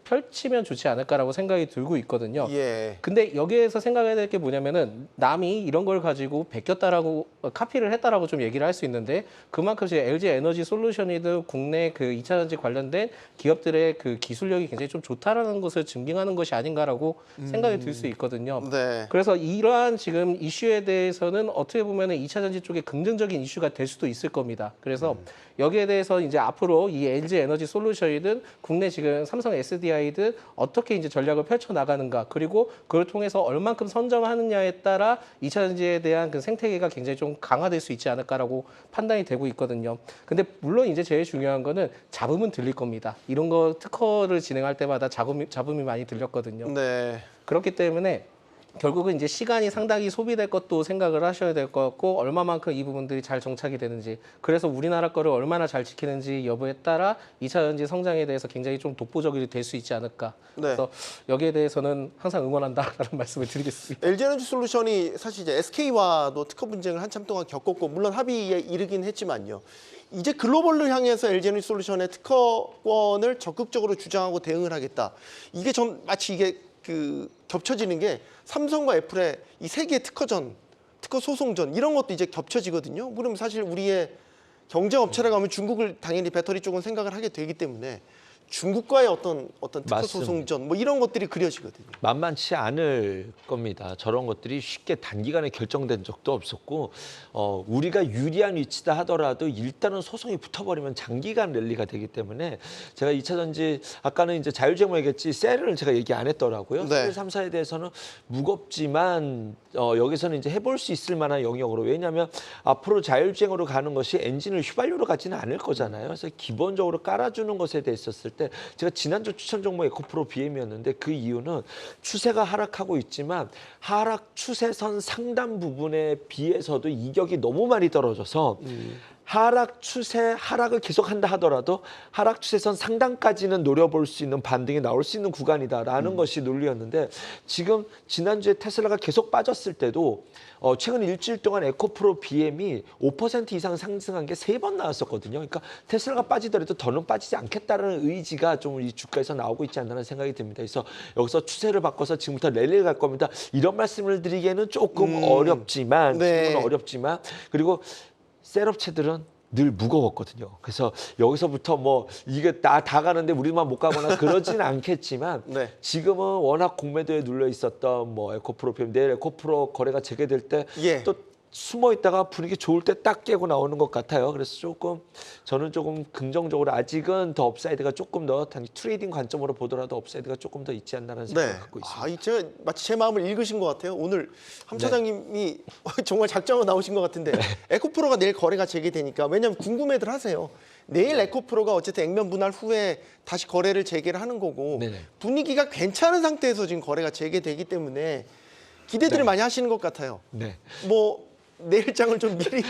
펼치면 좋지 않을까라고 생각이 들고 있거든요. 예. 근데 여기에서 생각해야 될 게 뭐냐면은 남이 이런 걸 가지고 베꼈다라고 카피를 했다라고 좀 얘기를 할 수 있는데 그만큼 이제 LG 에너지 솔루션이든 국내 그 2차 전지 관련된 기업들의 그 기술력이 굉장히 좀 좋다라는 것을 증빙하는 것이 아닌가라고 생각이 들 수 있거든요. 네. 그래서 이러한 지금 이슈에 대해서는 어떻게 보면은 2차 전지 쪽에 긍정적인 이슈가 될 수도 있을 겁니다. 그래서 여기에 대해서 이제 앞으로 이 LG 에너지 솔루션이든 국내 지금 삼성 SDI든 어떻게 이제 전략을 펼쳐 나가는가 그리고 그걸 통해서 얼만큼 선점하느냐에 따라 2차 전지에 대한 그 생태계가 굉장히 좀 강화될 수 있지 않을까라고 판단이 되고 있거든요. 근데 물론 이제 제일 중요한 거는 잡음은 들릴 겁니다. 이런 거 특허를 진행할 때마다 잡음이 많이 들렸거든요. 네. 그렇기 때문에 결국은 이제 시간이 상당히 소비될 것도 생각을 하셔야 될 것 같고 얼마만큼 이 부분들이 잘 정착이 되는지 그래서 우리나라 거를 얼마나 잘 지키는지 여부에 따라 2차 전지 성장에 대해서 굉장히 좀 독보적이 될 수 있지 않을까. 네. 그래서 여기에 대해서는 항상 응원한다라는 말씀을 드리겠습니다. LG에너지솔루션이 사실 이제 SK와도 특허 분쟁을 한참 동안 겪었고 물론 합의에 이르긴 했지만요. 이제 글로벌을 향해서 LG에너지솔루션의 특허권을 적극적으로 주장하고 대응을 하겠다. 이게 좀 마치 이게 그 겹쳐지는 게 삼성과 애플의 이 세 개의 특허전, 특허 소송전 이런 것도 이제 겹쳐지거든요. 그럼 사실 우리의 경쟁업체라고 하면 중국을 당연히 배터리 쪽은 생각을 하게 되기 때문에 중국과의 어떤 특허 맞습니다. 소송전 뭐 이런 것들이 그려지거든요. 만만치 않을 겁니다. 저런 것들이 쉽게 단기간에 결정된 적도 없었고 우리가 유리한 위치다 하더라도 일단은 소송이 붙어버리면 장기간 랠리가 되기 때문에 제가 2차 전지 아까는 이제 자율주행 얘기했지 셀을 제가 얘기 안 했더라고요. 네. 셀 3사에 대해서는 무겁지만 여기서는 이제 해볼 수 있을 만한 영역으로 왜냐하면 앞으로 자율주행으로 가는 것이 엔진을 휘발유로 가지는 않을 거잖아요. 그래서 기본적으로 깔아주는 것에 대해 있었을 때 제가 지난주 추천 종목 에코프로 BM이었는데 그 이유는 추세가 하락하고 있지만 하락 추세선 상단 부분에 비해서도 이격이 너무 많이 떨어져서 하락 추세 하락을 계속한다 하더라도 하락 추세선 상단까지는 노려볼 수 있는 반등이 나올 수 있는 구간이다라는 것이 논리였는데 지금 지난주에 테슬라가 계속 빠졌을 때도 최근 일주일 동안 에코프로 BM이 5% 이상 상승한 게 3번 나왔었거든요. 그러니까 테슬라가 빠지더라도 더는 빠지지 않겠다는 의지가 좀 이 주가에서 나오고 있지 않나는 생각이 듭니다. 그래서 여기서 추세를 바꿔서 지금부터 랠리를 갈 겁니다. 이런 말씀을 드리기에는 조금 어렵지만 네. 지금은 어렵지만 그리고 셀업체들은 늘 무거웠거든요. 그래서 여기서부터 뭐 이게 다 가는데 우리만 못 가거나 그러진 않겠지만 네. 지금은 워낙 공매도에 눌려 있었던 뭐 에코프로 PM 내일 에코프로 거래가 재개될 때 예. 또 숨어 있다가 분위기 좋을 때 딱 깨고 나오는 것 같아요. 그래서 저는 조금 긍정적으로 아직은 더 업사이드가 조금 더 단지 트레이딩 관점으로 보더라도 업사이드가 조금 더 있지 않나라는 생각을 갖고 있습니다. 제가 마치 제 마음을 읽으신 것 같아요. 오늘 함 차장님이 정말 작정하고 나오신 것 같은데 에코프로가 내일 거래가 재개되니까 왜냐하면 궁금해들 하세요. 내일 에코프로가 어쨌든 액면 분할 후에 다시 거래를 재개를 하는 거고 네네. 분위기가 괜찮은 상태에서 지금 거래가 재개되기 때문에 기대들을 많이 하시는 것 같아요. 네. 뭐 내일장을 좀 미리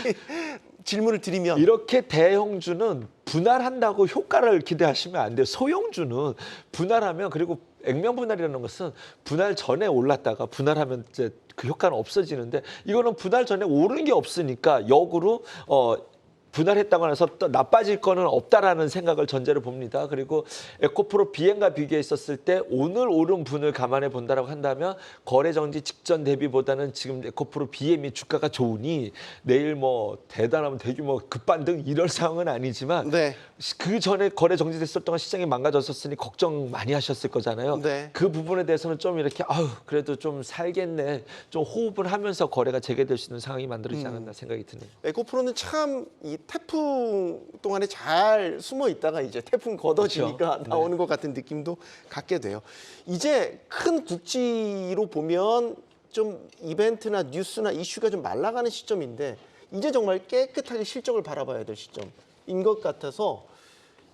질문을 드리면 이렇게 대형주는 분할한다고 효과를 기대하시면 안 돼요. 소형주는 분할하면 그리고 액면 분할이라는 것은 분할 전에 올랐다가 분할하면 이제 그 효과는 없어지는데 이거는 분할 전에 오른 게 없으니까 역으로 분할했다고 해서 또 나빠질 거는 없다라는 생각을 전제로 봅니다. 그리고 에코프로 BM과 비교했었을 때 오늘 오른 분을 감안해 본다라고 한다면 거래 정지 직전 대비보다는 지금 에코프로 BM이 주가가 좋으니 내일 뭐 대단하면 대규모 급반등 이럴 상황은 아니지만 네. 그 전에 거래 정지됐을 동안 시장이 망가졌었으니 걱정 많이 하셨을 거잖아요. 네. 그 부분에 대해서는 좀 이렇게 그래도 좀 살겠네. 좀 호흡을 하면서 거래가 재개될 수 있는 상황이 만들어지지 않았나 생각이 드네요. 에코프로는 참 이 태풍 동안에 잘 숨어 있다가 이제 태풍 걷어지니까 그렇죠. 나오는 것 같은 느낌도 갖게 돼요. 이제 큰 국지로 보면 좀 이벤트나 뉴스나 이슈가 좀 말라가는 시점인데 이제 정말 깨끗하게 실적을 바라봐야 될 시점인 것 같아서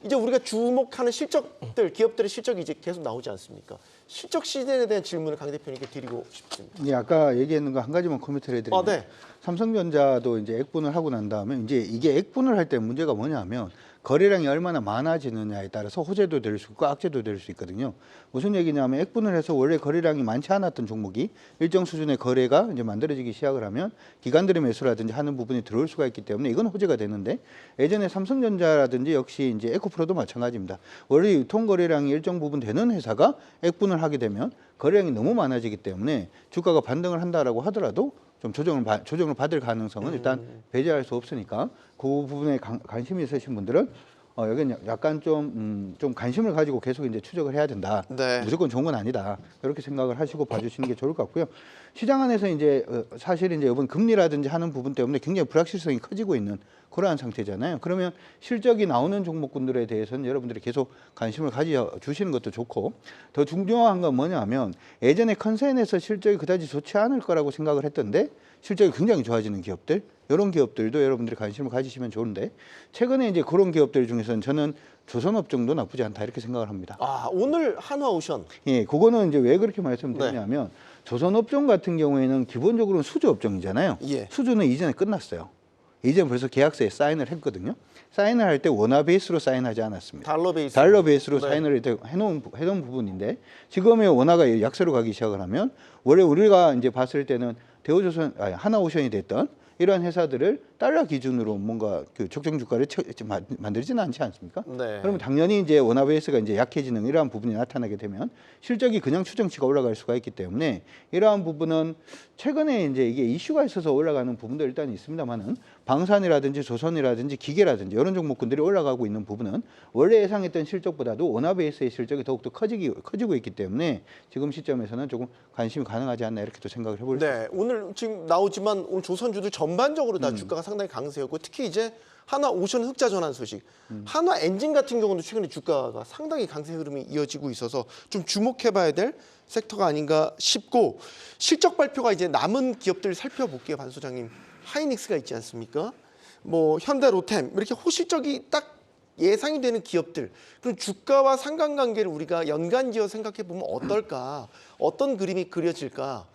이제 우리가 주목하는 실적들, 기업들의 실적이 이제 계속 나오지 않습니까? 실적 시즌에 대한 질문을 강 대표님께 드리고 싶습니다. 예, 아까 얘기했는 거 한 가지만 코멘트를 해드리면 네. 삼성전자도 이제 액분을 하고 난 다음에 이제 이게 액분을 할 때 문제가 뭐냐면 거래량이 얼마나 많아지느냐에 따라서 호재도 될 수 있고 악재도 될 수 있거든요. 무슨 얘기냐면 액분을 해서 원래 거래량이 많지 않았던 종목이 일정 수준의 거래가 이제 만들어지기 시작을 하면 기관들의 매수라든지 하는 부분이 들어올 수가 있기 때문에 이건 호재가 되는데 예전에 삼성전자라든지 역시 이제 에코프로도 마찬가지입니다. 원래 유통 거래량이 일정 부분 되는 회사가 액분을 하게 되면 거래량이 너무 많아지기 때문에 주가가 반등을 한다라고 하더라도 좀 조정을 받을 가능성은 일단 배제할 수 없으니까 그 부분에 관심이 있으신 분들은 여기는 약간 좀 관심을 가지고 계속 이제 추적을 해야 된다. 네. 무조건 좋은 건 아니다. 이렇게 생각을 하시고 봐주시는 게 좋을 것 같고요. 시장 안에서 이제 사실 이제 이번 금리라든지 하는 부분 때문에 굉장히 불확실성이 커지고 있는 그러한 상태잖아요. 그러면 실적이 나오는 종목군들에 대해서는 여러분들이 계속 관심을 가져주시는 것도 좋고 더 중요한 건 뭐냐면 예전에 컨센에서 실적이 그다지 좋지 않을 거라고 생각을 했던데 실적이 굉장히 좋아지는 기업들 이런 기업들도 여러분들이 관심을 가지시면 좋은데 최근에 이제 그런 기업들 중에서는 저는 조선업종도 나쁘지 않다 이렇게 생각을 합니다. 오늘 한화오션. 예, 그거는 이제 왜 그렇게 말씀드리냐면 조선업종 같은 경우에는 기본적으로 수주업종이잖아요. 예. 수주는 이전에 끝났어요. 이제 벌써 계약서에 사인을 했거든요. 사인을 할 때 원화 베이스로 사인하지 않았습니다. 달러 베이스로 사인을 해놓은 부분인데 지금의 원화가 약세로 가기 시작을 하면 원래 우리가 이제 봤을 때는 하나오션이 됐던 이러한 회사들을 달러 기준으로 뭔가 그 적정 주가를 만들지는 않지 않습니까? 네. 그러면 당연히 이제 원화 베이스가 이제 약해지는 이러한 부분이 나타나게 되면 실적이 그냥 추정치가 올라갈 수가 있기 때문에 이러한 부분은 최근에 이제 이게 이슈가 있어서 올라가는 부분도 일단 있습니다만은 방산이라든지 조선이라든지 기계라든지 이런 종목군들이 올라가고 있는 부분은 원래 예상했던 실적보다도 원화 베이스의 실적이 더욱더 커지고 있기 때문에 지금 시점에서는 조금 관심이 가능하지 않나 이렇게 또 생각을 해볼 수 있습니다. 네, 오늘 지금 나오지만 오늘 조선주들 전반적으로 다 주가가 상당히 강세였고 특히 이제 하나 오션 흑자 전환 소식, 한화 엔진 같은 경우는 최근에 주가가 상당히 강세 흐름이 이어지고 있어서 좀 주목해봐야 될 섹터가 아닌가 싶고 실적 발표가 이제 남은 기업들 살펴볼게요, 반 소장님. 하이닉스가 있지 않습니까? 뭐 현대, 로템 이렇게 호실적이 딱 예상이 되는 기업들 그럼 주가와 상관관계를 우리가 연관지어 생각해 보면 어떨까? 어떤 그림이 그려질까?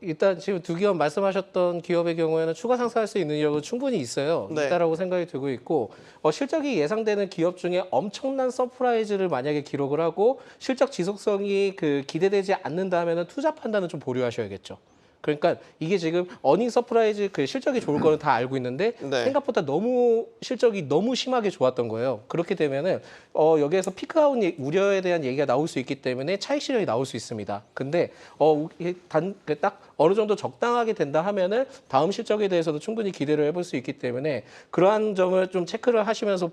일단 지금 두 기업 말씀하셨던 기업의 경우에는 추가 상승할 수 있는 여력은 충분히 있어요. 네. 있다라고 생각이 들고 있고 실적이 예상되는 기업 중에 엄청난 서프라이즈를 만약에 기록을 하고 실적 지속성이 기대되지 않는다면 투자 판단은 좀 보류하셔야겠죠. 그러니까 이게 지금 어닝 서프라이즈 실적이 좋을 거는 다 알고 있는데 네. 생각보다 너무 실적이 너무 심하게 좋았던 거예요. 그렇게 되면은 여기에서 피크아웃 우려에 대한 얘기가 나올 수 있기 때문에 차익 실현이 나올 수 있습니다. 근데 딱 어느 정도 적당하게 된다 하면은 다음 실적에 대해서도 충분히 기대를 해볼 수 있기 때문에 그러한 점을 좀 체크를 하시면서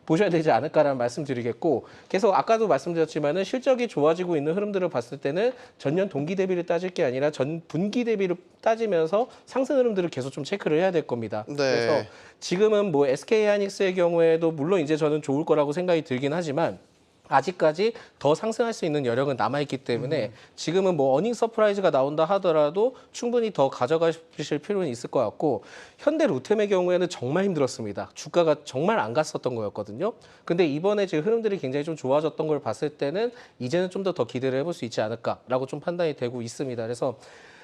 보셔야 되지 않을까라는 말씀드리겠고 계속 아까도 말씀드렸지만은 실적이 좋아지고 있는 흐름들을 봤을 때는 전년 동기 대비를 따질 게 아니라 전 분기 대비를 따지면서 상승 흐름들을 계속 좀 체크를 해야 될 겁니다. 네. 그래서 지금은 뭐 SK 하이닉스의 경우에도 물론 이제 저는 좋을 거라고 생각이 들긴 하지만 아직까지 더 상승할 수 있는 여력은 남아있기 때문에 지금은 뭐 어닝 서프라이즈가 나온다 하더라도 충분히 더 가져가실 필요는 있을 것 같고 현대 로템의 경우에는 정말 힘들었습니다. 주가가 정말 안 갔었던 거였거든요. 근데 이번에 지금 흐름들이 굉장히 좀 좋아졌던 걸 봤을 때는 이제는 좀 더 기대를 해볼 수 있지 않을까라고 좀 판단이 되고 있습니다. 그래서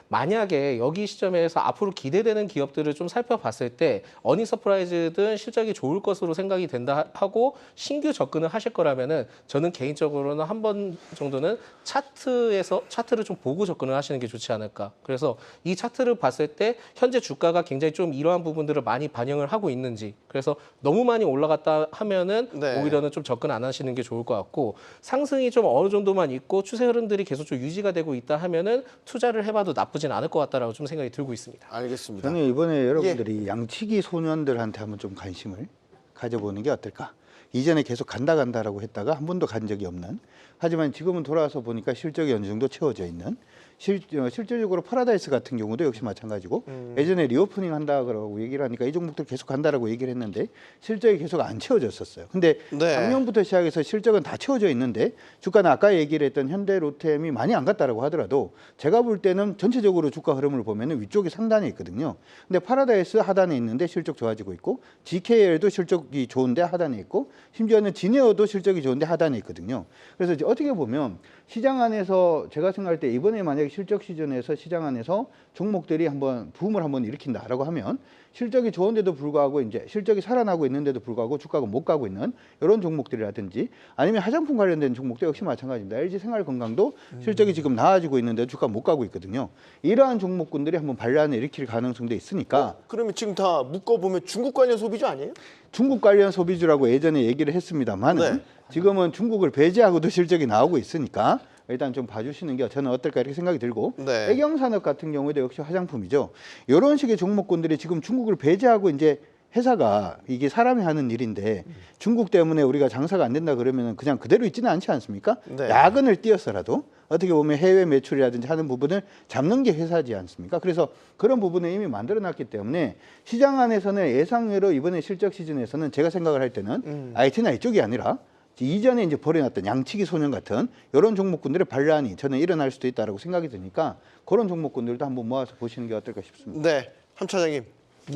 만약에 여기 시점에서 앞으로 기대되는 기업들을 좀 살펴봤을 때 어닝 서프라이즈든 실적이 좋을 것으로 생각이 된다 하고 신규 접근을 하실 거라면은 저는 개인적으로는 한 번 정도는 차트를 좀 보고 접근을 하시는 게 좋지 않을까. 그래서 이 차트를 봤을 때 현재 주가가 굉장히 좀 이러한 부분들을 많이 반영을 하고 있는지 그래서 너무 많이 올라갔다 하면은 네. 오히려는 좀 접근 안 하시는 게 좋을 것 같고 상승이 좀 어느 정도만 있고 추세 흐름들이 계속 좀 유지가 되고 있다 하면은 투자를 해봐도 나쁘진 않을 것 같다라고 좀 생각이 들고 있습니다. 알겠습니다. 저는 이번에 여러분들이 양치기 소년들한테 한번 좀 관심을 가져보는 게 어떨까? 이전에 계속 간다라고 했다가 한 번도 간 적이 없는 하지만 지금은 돌아와서 보니까 실적이 어느 정도 채워져 있는 실질적으로 파라다이스 같은 경우도 역시 마찬가지고 예전에 리오프닝 한다고 얘기를 하니까 이 종목들 계속 간다라고 얘기를 했는데 실적이 계속 안 채워졌었어요. 근데 네. 작년부터 시작해서 실적은 다 채워져 있는데 주가는 아까 얘기를 했던 현대 로템이 많이 안 갔다라고 하더라도 제가 볼 때는 전체적으로 주가 흐름을 보면은 위쪽이 상단에 있거든요. 근데 파라다이스 하단에 있는데 실적 좋아지고 있고 GKL도 실적이 좋은데 하단에 있고 심지어는 지네어도 실적이 좋은데 하단에 있거든요. 그래서 이제 어떻게 보면 시장 안에서 제가 생각할 때 이번에 만약에 실적 시즌에서 시장 안에서 종목들이 한번 붐을 한번 일으킨다라고 하면 실적이 좋은데도 불구하고 이제 실적이 살아나고 있는데도 불구하고 주가가 못 가고 있는 이런 종목들이라든지 아니면 화장품 관련된 종목도 역시 마찬가지입니다. LG 생활건강도 실적이 지금 나아지고 있는데 주가 못 가고 있거든요. 이러한 종목군들이 한번 반란을 일으킬 가능성도 있으니까 그러면 지금 다 묶어보면 중국 관련 소비주 아니에요? 중국 관련 소비주라고 예전에 얘기를 했습니다만 네. 지금은 중국을 배제하고도 실적이 나오고 있으니까 일단 좀 봐주시는 게 저는 어떨까 이렇게 생각이 들고 네. 애경산업 같은 경우에도 역시 화장품이죠. 이런 식의 종목군들이 지금 중국을 배제하고 이제 회사가 이게 사람이 하는 일인데 중국 때문에 우리가 장사가 안 된다 그러면 그냥 그대로 있지는 않지 않습니까? 네. 야근을 뛰어서라도 어떻게 보면 해외 매출이라든지 하는 부분을 잡는 게 회사지 않습니까? 그래서 그런 부분을 이미 만들어놨기 때문에 시장 안에서는 예상외로 이번에 실적 시즌에서는 제가 생각을 할 때는 IT나 이쪽이 아니라 이전에 이제 벌여놨던 양치기 소년 같은 이런 종목군들의 반란이 저는 일어날 수도 있다라고 생각이 드니까 그런 종목군들도 한번 모아서 보시는 게 어떨까 싶습니다. 네, 함 차장님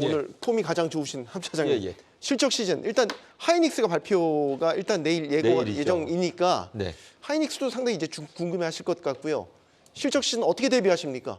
오늘 폼이 가장 좋으신 함 차장님 예. 실적 시즌 일단 하이닉스가 발표가 일단 내일 내일이죠. 예정이니까 네. 하이닉스도 상당히 이제 궁금해하실 것 같고요. 실적 시즌 어떻게 대비하십니까?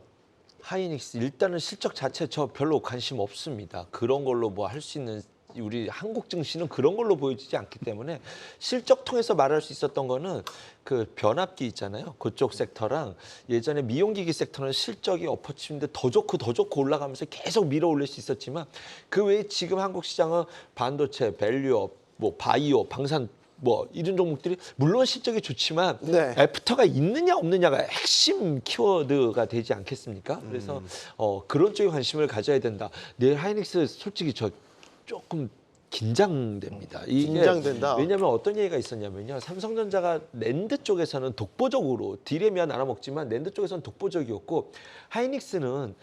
하이닉스 일단은 실적 자체 저 별로 관심 없습니다. 그런 걸로 뭐 할 수 있는 우리 한국 증시는 그런 걸로 보여지지 않기 때문에 실적 통해서 말할 수 있었던 거는 그 변압기 있잖아요. 그쪽 섹터랑 예전에 미용기기 섹터는 실적이 엎어치는데 더 좋고 올라가면서 계속 밀어 올릴 수 있었지만 그 외에 지금 한국 시장은 반도체, 밸류업, 뭐 바이오, 방산 뭐 이런 종목들이 물론 실적이 좋지만 네. 애프터가 있느냐 없느냐가 핵심 키워드가 되지 않겠습니까? 그래서 그런 쪽에 관심을 가져야 된다. 내일 하이닉스 솔직히 저 조금 긴장됩니다. 이게 긴장된다. 왜냐하면 어떤 얘기가 있었냐면요. 삼성전자가 낸드 쪽에서는 독보적으로 디램이야 나눠 먹지만 낸드 쪽에서는 독보적이었고 하이닉스는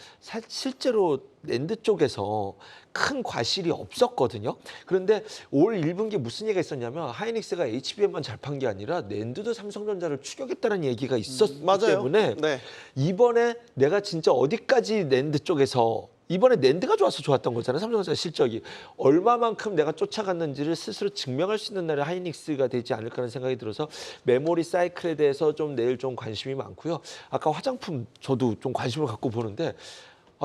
실제로 낸드 쪽에서 큰 과실이 없었거든요. 그런데 올 1분기에 무슨 얘기가 있었냐면 하이닉스가 HBM만 잘 판 게 아니라 낸드도 삼성전자를 추격했다는 얘기가 있었기 맞아요. 때문에 네. 이번에 내가 진짜 어디까지 낸드 쪽에서 이번에 낸드가 좋아서 좋았던 거잖아요. 삼성전자 실적이 얼마만큼 내가 쫓아갔는지를 스스로 증명할 수 있는 날이 하이닉스가 되지 않을까라는 생각이 들어서 메모리 사이클에 대해서 좀 내일 좀 관심이 많고요. 아까 화장품 저도 좀 관심을 갖고 보는데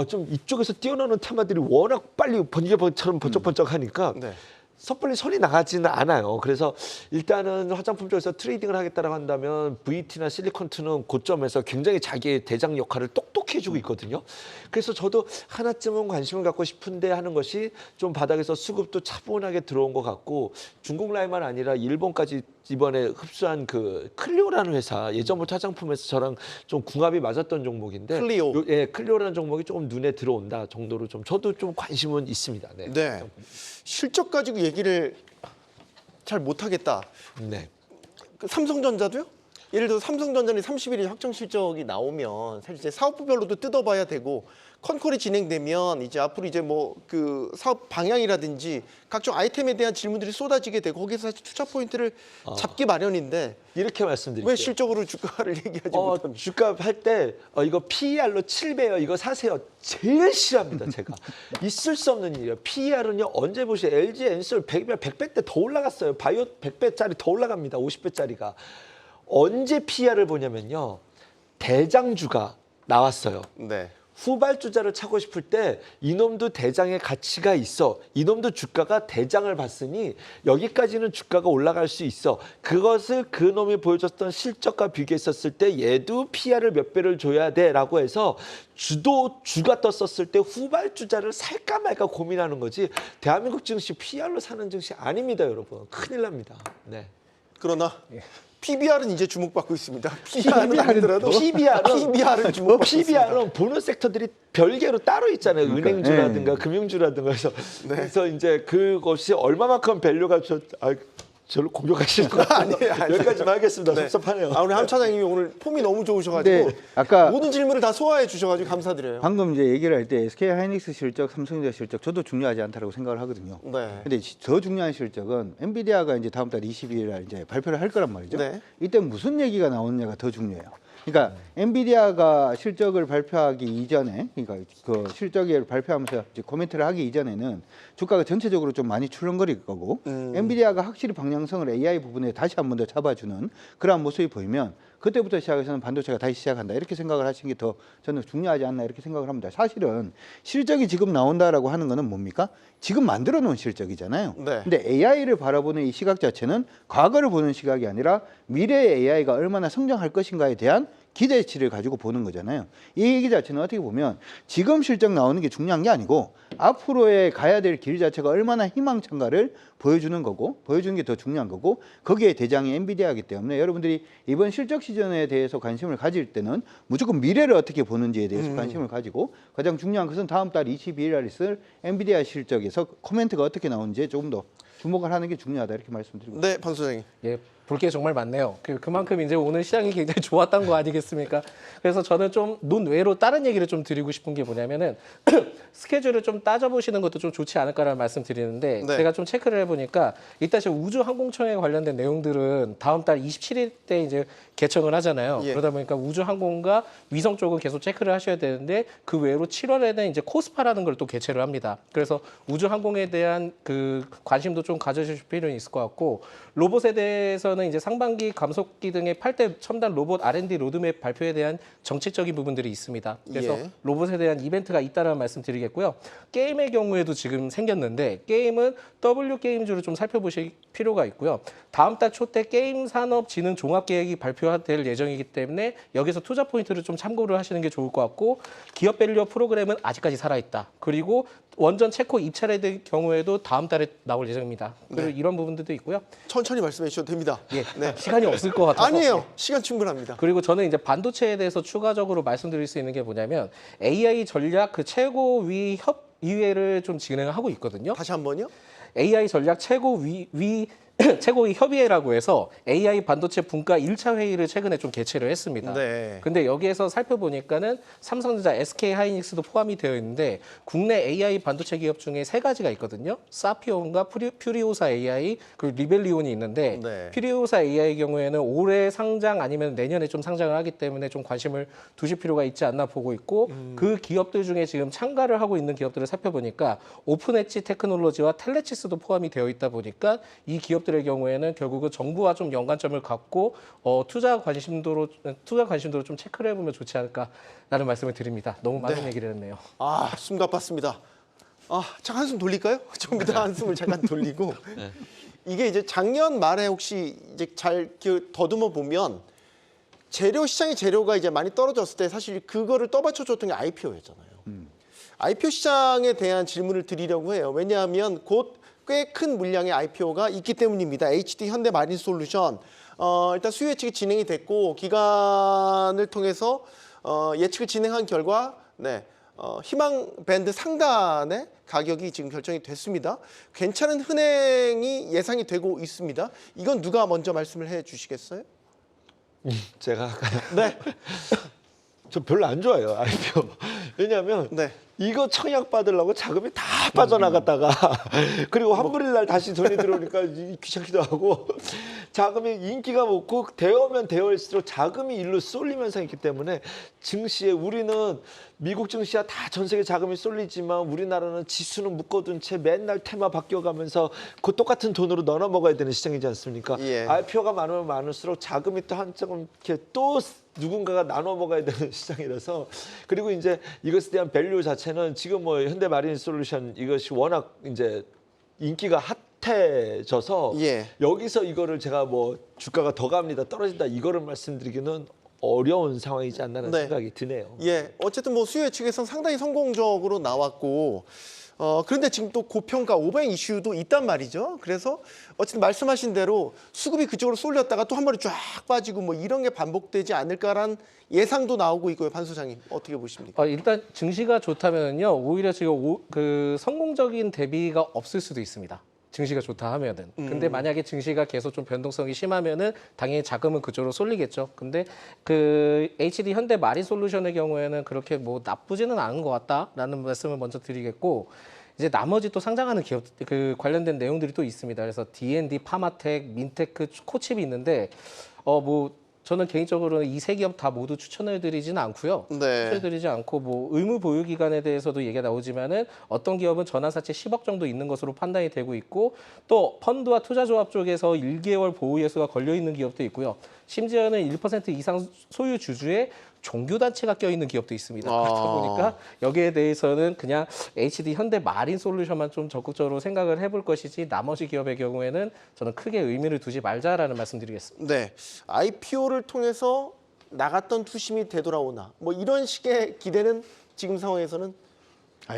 좀 이쪽에서 뛰어나오는 테마들이 워낙 빨리 번개처럼 번쩍번쩍하니까 네. 섣불리 손이 나가지는 않아요. 그래서 일단은 화장품 쪽에서 트레이딩을 하겠다고 한다면 VT나 실리콘트는 고점에서 굉장히 자기의 대장 역할을 똑똑히 해주고 있거든요. 그래서 저도 하나쯤은 관심을 갖고 싶은데 하는 것이 좀 바닥에서 수급도 차분하게 들어온 것 같고 중국 라인만 아니라 일본까지 이번에 흡수한 그 클리오라는 회사 예전부터 화장품에서 저랑 좀 궁합이 맞았던 종목인데 클리오. 클리오라는 종목이 조금 눈에 들어온다 정도로 좀 저도 좀 관심은 있습니다. 네. 네. 실적 가지고 얘기를 잘 못하겠다. 네. 그 삼성전자도요? 예를 들어 삼성전자는 30일에 확정 실적이 나오면 사실 이제 사업부별로도 뜯어봐야 되고 컨콜이 진행되면 이제 앞으로 이제 뭐 그 사업 방향이라든지 각종 아이템에 대한 질문들이 쏟아지게 되고 거기서 사실 투자 포인트를 잡기 마련인데 이렇게 말씀드릴게요. 왜 실적으로 주가를 얘기하지 못합니까? 주가 할 때 이거 PER로 7배요. 이거 사세요. 제일 싫어합니다. 제가. 있을 수 없는 일이에요. PER은요. 언제 보세요. LG 엔솔 100배 더 올라갔어요. 바이오 100배짜리 더 올라갑니다. 50배짜리가. 언제 PER을 보냐면요. 대장주가 나왔어요. 네. 후발주자를 차고 싶을 때 이놈도 대장의 가치가 있어. 이놈도 주가가 대장을 봤으니 여기까지는 주가가 올라갈 수 있어. 그것을 그놈이 보여줬던 실적과 비교했었을 때 얘도 PR을 몇 배를 줘야 돼라고 해서 주가 떴었을 때 후발주자를 살까 말까 고민하는 거지. 대한민국 증시 PR로 사는 증시 아닙니다, 여러분. 큰일 납니다. 네. 그러나 PBR은 이제 주목받고 있습니다. PBR은 아니더라도 PBR은 주목받고 PBR은 보는 섹터들이 별개로 따로 있잖아요. 그러니까, 은행주라든가 금융주라든가 그래서 이제 그것이 얼마만큼 밸류가 저를 공격하시는 거 아니에요? 여기까지만 하겠습니다. 네. 섭섭하네요. 우리 함 차장님이 오늘 폼이 너무 좋으셔가지고 네, 아까 모든 질문을 다 소화해 주셔가지고 감사드려요. 방금 이제 얘기를 할 때 SK 하이닉스 실적, 삼성전자 실적 저도 중요하지 않다라고 생각을 하거든요. 네. 근데 더 중요한 실적은 엔비디아가 이제 다음 달 22일 날 이제 발표를 할 거란 말이죠. 네. 이때 무슨 얘기가 나오느냐가 더 중요해요. 그러니까 엔비디아가 실적을 발표하기 이전에, 그러니까 그 실적을 발표하면서 이제 코멘트를 하기 이전에는 주가가 전체적으로 좀 많이 출렁거릴 거고, 엔비디아가 확실히 방향성을 AI 부분에 다시 한 번 더 잡아주는 그러한 모습이 보이면 그때부터 시작해서는 반도체가 다시 시작한다 이렇게 생각을 하시는 게 더 저는 중요하지 않나 이렇게 생각을 합니다. 사실은 실적이 지금 나온다라고 하는 거는 뭡니까? 지금 만들어 놓은 실적이잖아요. 네. 근데 AI를 바라보는 이 시각 자체는 과거를 보는 시각이 아니라 미래의 AI가 얼마나 성장할 것인가에 대한 기대치를 가지고 보는 거잖아요. 이 얘기 자체는 어떻게 보면 지금 실적 나오는 게 중요한 게 아니고 앞으로의 가야 될 길 자체가 얼마나 희망찬가를 보여주는 거고, 보여주는 게 더 중요한 거고, 거기에 대장이 엔비디아이기 때문에 여러분들이 이번 실적 시즌에 대해서 관심을 가질 때는 무조건 미래를 어떻게 보는지에 대해서 관심을 가지고, 가장 중요한 것은 다음 달 22일 날 있을 엔비디아 실적에서 코멘트가 어떻게 나오는지에 조금 더 주목을 하는 게 중요하다 이렇게 말씀드리고 네, 판 소장님. 예, 볼 게 정말 많네요. 그만큼 이제 오늘 시장이 굉장히 좋았던 거 아니겠습니까? 그래서 저는 좀 논외로 다른 얘기를 좀 드리고 싶은 게 뭐냐면은 스케줄을 좀 따져보시는 것도 좀 좋지 않을까라는 말씀 드리는데 네. 제가 좀 체크를 해보니까 일단 지금 우주항공청에 관련된 내용들은 다음 달 27일 때 이제 개청을 하잖아요. 예. 그러다 보니까 우주항공과 위성 쪽은 계속 체크를 하셔야 되는데 그 외로 7월에는 이제 코스파라는 걸 또 개최를 합니다. 그래서 우주항공에 대한 그 관심도 좀 좀 가져주실 필요는 있을 것 같고 로봇에 대해서는 이제 상반기 감속기 등의 8대 첨단 로봇 R&D 로드맵 발표에 대한 정책적인 부분들이 있습니다. 그래서 예. 로봇에 대한 이벤트가 있다는 말씀드리겠고요. 게임의 경우에도 지금 생겼는데 게임은 W 게임즈로 좀 살펴보실 필요가 있고요. 다음 달 초 때 게임 산업 진흥 종합 계획이 발표될 예정이기 때문에 여기서 투자 포인트를 좀 참고를 하시는 게 좋을 것 같고 기업 밸류업 프로그램은 아직까지 살아있다. 그리고 원전 체코 입찰의 경우에도 다음 달에 나올 예정입니다. 그리고 이런 부분들도 있고요. 천천히 말씀해 주셔도 됩니다. 예, 네. 시간이 없을 것 같아서. 아니에요. 시간 충분합니다. 그리고 저는 이제 반도체에 대해서 추가적으로 말씀드릴 수 있는 게 뭐냐면 AI 전략 그 최고위 협의회를 좀 진행하고 있거든요. 다시 한번요. AI 전략 최고위 협의회라고 해서 AI 반도체 분과 1차 회의를 최근에 좀 개최를 했습니다. 네. 근데 여기에서 살펴보니까는 삼성전자, SK 하이닉스도 포함이 되어 있는데 국내 AI 반도체 기업 중에 세 가지가 있거든요. 사피온과 퓨리오사 AI 그리고 리벨리온이 있는데 네. 퓨리오사 AI 경우에는 올해 상장 아니면 내년에 좀 상장을 하기 때문에 좀 관심을 두실 필요가 있지 않나 보고 있고 그 기업들 중에 지금 참가를 하고 있는 기업들을 살펴보니까 오픈 엣지 테크놀로지와 텔레치스도 포함이 되어 있다 보니까 이 기업들의 경우에는 결국은 정부와 좀 연관점을 갖고 투자 관심도로 좀 체크를 해보면 좋지 않을까라는 말씀을 드립니다. 너무 많은 얘기를 했네요. 아, 숨 가빴습니다. 아, 잠깐 한숨 돌릴까요? 좀 이따 한숨을 잠깐 돌리고. 이게 이제 작년 말에 혹시 이제 잘 더듬어 보면 시장의 재료가 이제 많이 떨어졌을 때 사실 그거를 떠받쳐줬던 게 IPO였잖아요. IPO 시장에 대한 질문을 드리려고 해요. 왜냐하면 곧 꽤 큰 물량의 IPO가 있기 때문입니다. HD 현대마린솔루션 일단 수요 예측이 진행이 됐고 기간을 통해서 예측을 진행한 결과 희망 밴드 상단의 가격이 지금 결정이 됐습니다. 괜찮은 흔행이 예상이 되고 있습니다. 이건 누가 먼저 말씀을 해주시겠어요? 제가 네. 저 별로 안 좋아해요, IPO. 왜냐하면 네. 이거 청약 받으려고 자금이 다 빠져나갔다가 그리고 환불일 날 다시 돈이 들어오니까 귀찮기도 하고 자금이 인기가 많고 대여면 대여일수록 자금이 일로 쏠리면서 있기 때문에 증시에 우리는 미국 증시야 다 전 세계 자금이 쏠리지만 우리나라는 지수는 묶어둔 채 맨날 테마 바뀌어가면서 그 똑같은 돈으로 넣어 먹어야 되는 시장이지 않습니까? 예. IPO가 많으면 많을수록 자금이 또 한쪽은 이렇게 또 누군가가 나눠 먹어야 되는 시장이라서 그리고 이제 이것에 대한 밸류 자체는 지금 뭐 현대마린솔루션 이것이 워낙 이제 인기가 핫해져서 예. 여기서 이거를 제가 뭐 주가가 더 갑니다 떨어진다 이거를 말씀드리기는 어려운 상황이지 않나라는 네. 생각이 드네요. 예, 어쨌든 뭐 수요 예측에서 상당히 성공적으로 나왔고 그런데 지금 또 고평가 오버행 이슈도 있단 말이죠. 그래서 어쨌든 말씀하신 대로 수급이 그쪽으로 쏠렸다가 또 한 번에 쫙 빠지고 뭐 이런 게 반복되지 않을까라는 예상도 나오고 있고요. 반 소장님 어떻게 보십니까? 일단 증시가 좋다면요 오히려 지금 그 성공적인 대비가 없을 수도 있습니다. 증시가 좋다 하면은. 근데 만약에 증시가 계속 좀 변동성이 심하면은 당연히 자금은 그쪽으로 쏠리겠죠. 근데 그 HD 현대 마린솔루션의 경우에는 그렇게 뭐 나쁘지는 않은 것 같다라는 말씀을 먼저 드리겠고 이제 나머지 또 상장하는 기업 그 관련된 내용들이 또 있습니다. 그래서 D&D, 파마텍, 민테크, 코칩이 있는데 뭐 저는 개인적으로는 이 세 기업 다 모두 추천해드리지는 않고요. 네. 추천해드리지 않고 뭐 의무 보유 기간에 대해서도 얘기가 나오지만은 어떤 기업은 전환사채 10억 정도 있는 것으로 판단이 되고 있고 또 펀드와 투자조합 쪽에서 1개월 보유 예수가 걸려 있는 기업도 있고요. 심지어는 1% 이상 소유 주주의 종교단체가 껴있는 기업도 있습니다. 그렇다 보니까 여기에 대해서는 그냥 HD 현대 마린 솔루션만 좀 적극적으로 생각을 해볼 것이지 나머지 기업의 경우에는 저는 크게 의미를 두지 말자라는 말씀드리겠습니다. 네, IPO를 통해서 나갔던 투심이 되돌아오나 뭐 이런 식의 기대는 지금 상황에서는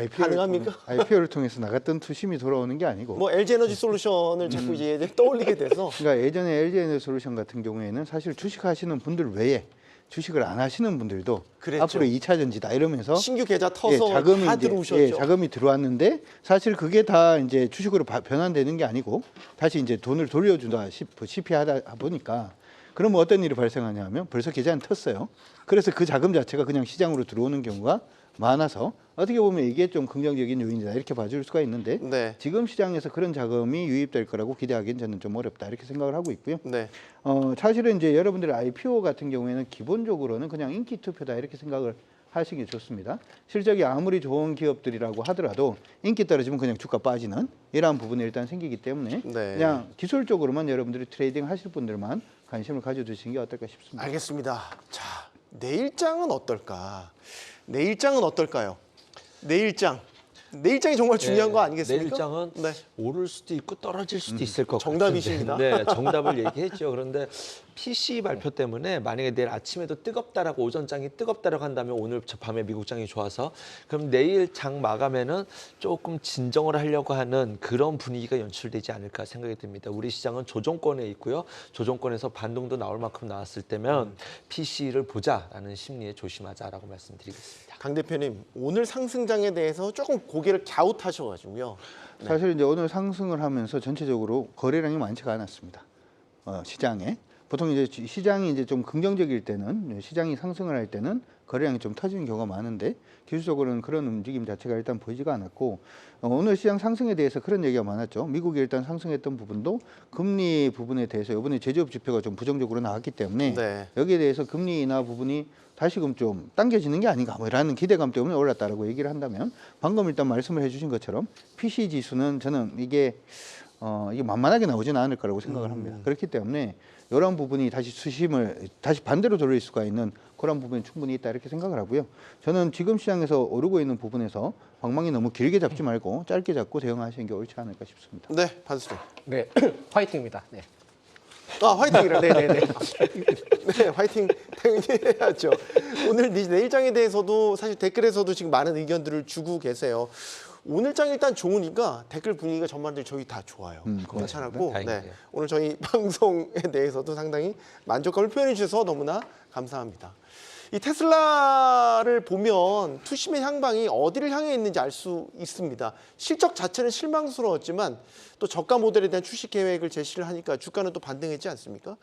가능합니까? IPO를 통해서 나갔던 투심이 돌아오는 게 아니고 뭐 LG에너지 솔루션을 자꾸 이제 떠올리게 돼서 그러니까 예전에 LG에너지솔루션 같은 경우에는 사실 주식하시는 분들 외에 주식을 안 하시는 분들도 그랬죠. 앞으로 2차 전지다 이러면서 신규 계좌 터서 자금이 다 이제, 들어오셨죠. 자금이 들어왔는데 사실 그게 다 이제 주식으로 변환되는 게 아니고 다시 이제 돈을 돌려주다 싶이 하다 보니까 그러면 어떤 일이 발생하냐면 벌써 계좌는 텄어요. 그래서 그 자금 자체가 그냥 시장으로 들어오는 경우가 많아서 어떻게 보면 이게 좀 긍정적인 요인이다 이렇게 봐줄 수가 있는데 네. 지금 시장에서 그런 자금이 유입될 거라고 기대하기는 저는 좀 어렵다 이렇게 생각을 하고 있고요. 네. 사실은 이제 여러분들의 IPO 같은 경우에는 기본적으로는 그냥 인기 투표다 이렇게 생각을 하시기 좋습니다. 실적이 아무리 좋은 기업들이라고 하더라도 인기 떨어지면 그냥 주가 빠지는 이러한 부분이 일단 생기기 때문에 네. 그냥 기술적으로만 여러분들이 트레이딩 하실 분들만 관심을 가져두시는 게 어떨까 싶습니다. 알겠습니다. 자, 내일장은 어떨까? 내일장은 어떨까요? 내일장이 정말 중요한 거 아니겠습니까? 내일장은 네. 오를 수도 있고 떨어질 수도 있을 것 정답이십니다. 같은데. 네, 정답을 얘기했죠. 그런데 PC 발표 때문에 만약에 내일 아침에도 뜨겁다라고 오전장이 뜨겁다라고 한다면 오늘 저 밤에 미국장이 좋아서 그럼 내일 장 마감에는 조금 진정을 하려고 하는 그런 분위기가 연출되지 않을까 생각이 듭니다. 우리 시장은 조정권에 있고요. 조정권에서 반등도 나올 만큼 나왔을 때면 PC를 보자라는 심리에 조심하자라고 말씀드리겠습니다. 강 대표님, 오늘 상승장에 대해서 조금 고개를 갸웃하셔가지고요. 네. 사실 이제 오늘 상승을 하면서 전체적으로 거래량이 많지가 않았습니다. 시장에 보통 이제 시장이 이제 좀 긍정적일 때는 시장이 상승을 할 때는 거래량이 좀 터지는 경우가 많은데 기술적으로는 그런 움직임 자체가 일단 보이지가 않았고 오늘 시장 상승에 대해서 그런 얘기가 많았죠. 미국이 일단 상승했던 부분도 금리 부분에 대해서 이번에 제조업 지표가 좀 부정적으로 나왔기 때문에 네. 여기에 대해서 금리 인하 부분이 다시금 좀 당겨지는 게 아닌가 뭐라는 기대감 때문에 올랐다라고 얘기를 한다면 방금 일단 말씀을 해주신 것처럼 PC 지수는 저는 이게 만만하게 나오지는 않을 거라고 생각을 합니다. 그렇기 때문에 이런 부분이 다시 다시 반대로 돌릴 수가 있는 그런 부분이 충분히 있다 이렇게 생각을 하고요. 저는 지금 시장에서 오르고 있는 부분에서 방망이 너무 길게 잡지 말고 짧게 잡고 대응하시는 게 옳지 않을까 싶습니다. 네, 판수님. 네, 화이팅입니다. 네. 화이팅이라. 네네네. 네, 화이팅 당연히 해야죠. 오늘 내일장에 대해서도 사실 댓글에서도 지금 많은 의견들을 주고 계세요. 오늘장 일단 좋으니까 댓글 분위기가 전반적으로 저희 다 좋아요. 괜찮았고, 다행이네요. 네, 오늘 저희 방송에 대해서도 상당히 만족감을 표현해 주셔서 너무나 감사합니다. 이 테슬라를 보면 투심의 향방이 어디를 향해 있는지 알 수 있습니다. 실적 자체는 실망스러웠지만 또 저가 모델에 대한 출시 계획을 제시를 하니까 주가는 또 반등했지 않습니까?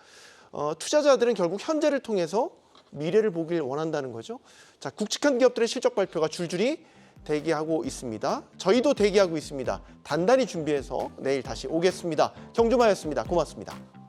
투자자들은 결국 현재를 통해서 미래를 보길 원한다는 거죠. 자, 굵직한 기업들의 실적 발표가 줄줄이 대기하고 있습니다. 저희도 대기하고 있습니다. 단단히 준비해서 내일 다시 오겠습니다. 경주마였습니다. 고맙습니다.